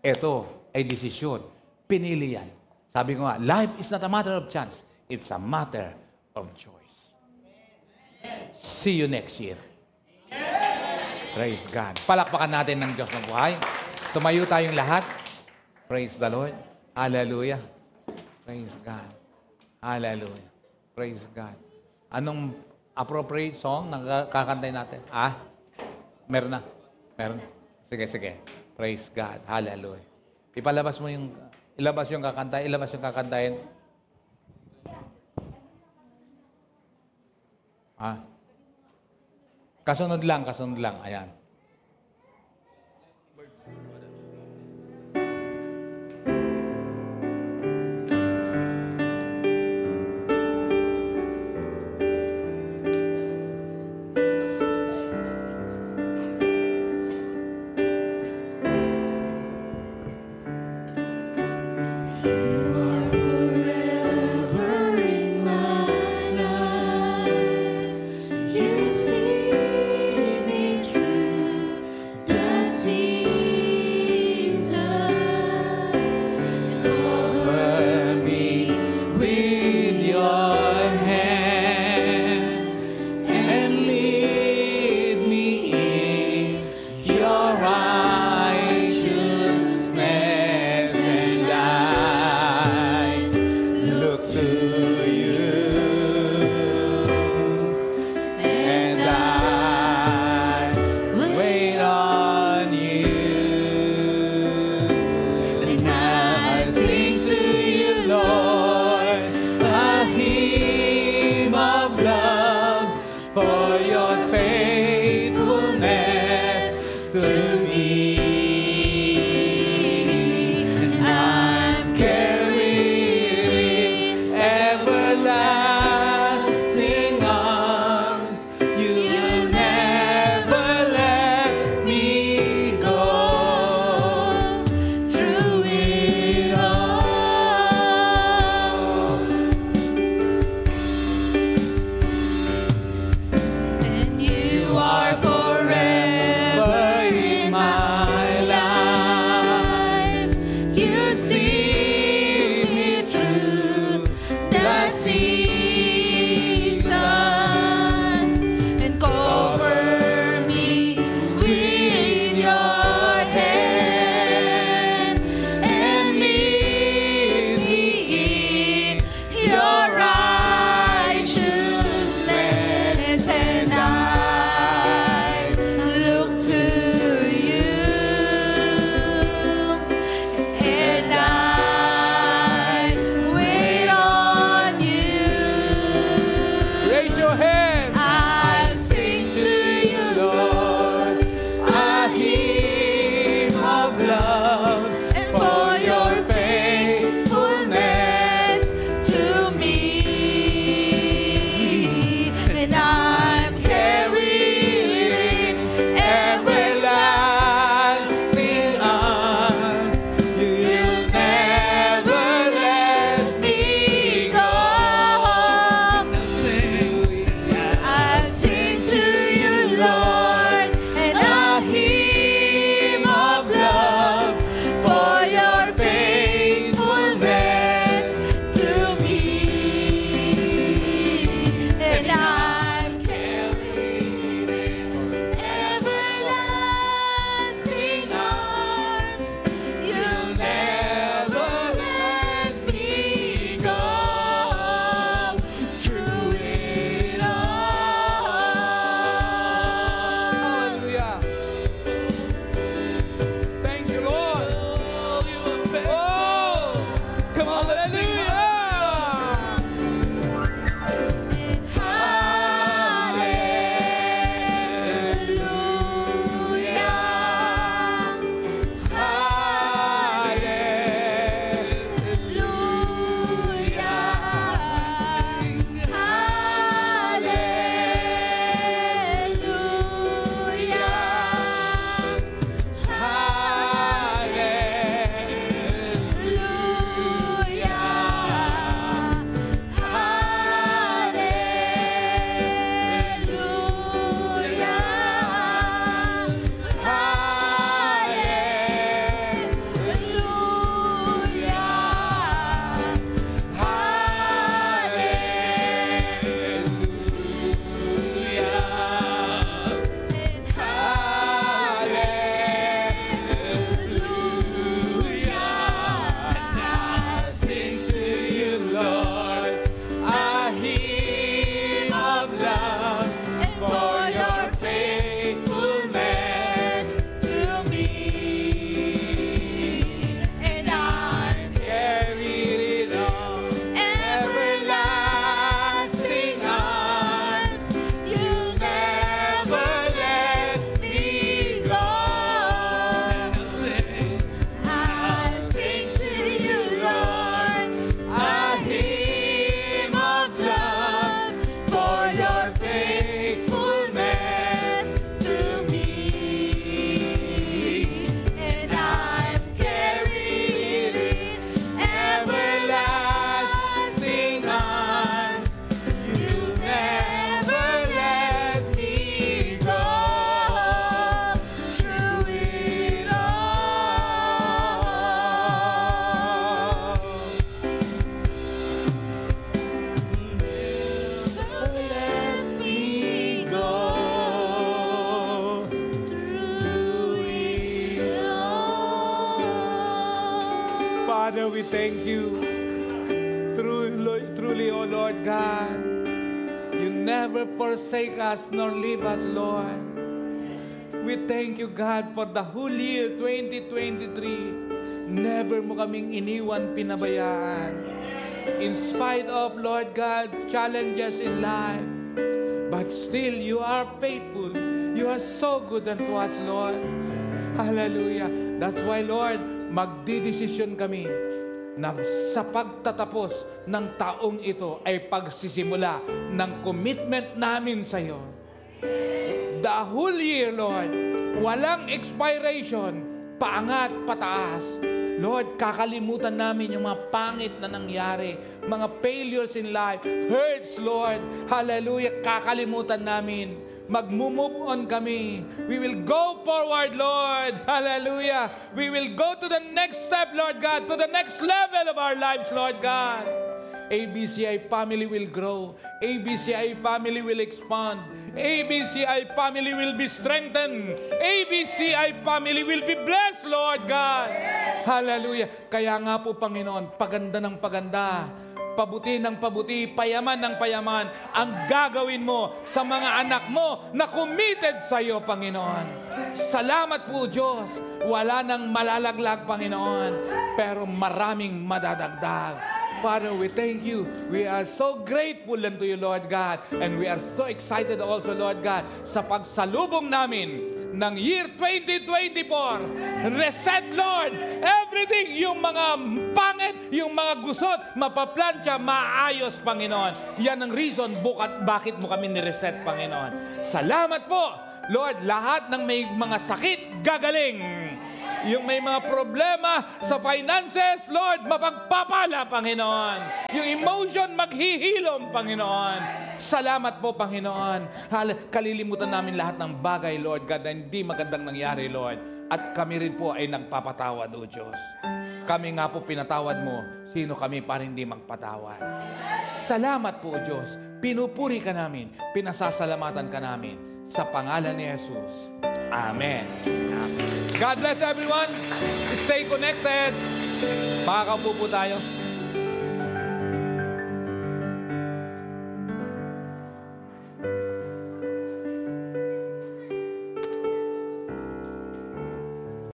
ito ay desisyon. Pinili yan. Sabi ko nga, life is not a matter of chance. It's a matter of choice. See you next year. Praise God. Palakpakan natin ng Diyos ng buhay. Tumayo tayong lahat. Praise the Lord. Hallelujah. Praise God. Hallelujah. Praise God. Anong appropriate song na kakantay natin? Meron na. Meron. Sige. Praise God. Hallelujah. Ilabas yung kakantayin. Kasunod lang. Ayan. You see me through. Father, we thank you. Truly, O Lord God, you never forsake us nor leave us, Lord. We thank you, God, for the whole year 2023. Never mo kaming iniwan, pinabayaan. In spite of, Lord God, challenges in life, but still, you are faithful. You are so good unto us, Lord. Hallelujah. That's why, Lord, magdidesisyon kami na sa pagtatapos ng taong ito ay pagsisimula ng commitment namin sa iyo. The whole year, Lord, walang expiration, paangat, pataas. Lord, kakalimutan namin yung mga pangit na nangyari, mga failures in life, hurts, Lord. Hallelujah, kakalimutan namin. Mag-move on kami. We will go forward, Lord. Hallelujah. We will go to the next step, Lord God, to the next level of our lives, Lord God. ABCI family will grow. ABCI family will expand. ABCI family will be strengthened. ABCI family will be blessed, Lord God. Hallelujah. Kaya nga po, Panginoon, paganda ng paganda, pabuti ng pabuti, payaman ng payaman, ang gagawin mo sa mga anak mo na committed sa iyo, Panginoon. Salamat po, Diyos. Wala nang malalaglag, Panginoon, pero maraming madadagdag. Father, we thank you. We are so grateful unto you, Lord God. And we are so excited also, Lord God, sa pagsalubong namin ng year 2024. Reset, Lord, everything. Yung mga pangit, yung mga gusot, mapaplansya, maayos, Panginoon. Yan ang reason bakit mo kami nireset, Panginoon. Salamat po, Lord. Lahat ng may mga sakit, gagaling. Yung may mga problema sa finances, Lord, mapagpapala, Panginoon. Yung emotion, maghihilom, Panginoon. Salamat po, Panginoon. Kalilimutan namin lahat ng bagay, Lord God, na hindi magandang nangyari, Lord. At kami rin po ay nagpapatawad, O Diyos. Kami nga po pinatawad mo. Sino kami para hindi magpatawad? Salamat po, O Diyos. Pinupuri ka namin. Pinasasalamatan ka namin. Sa pangalan ni Jesus. Amen. Amen. God bless everyone. Stay connected. Makakaupo po tayo.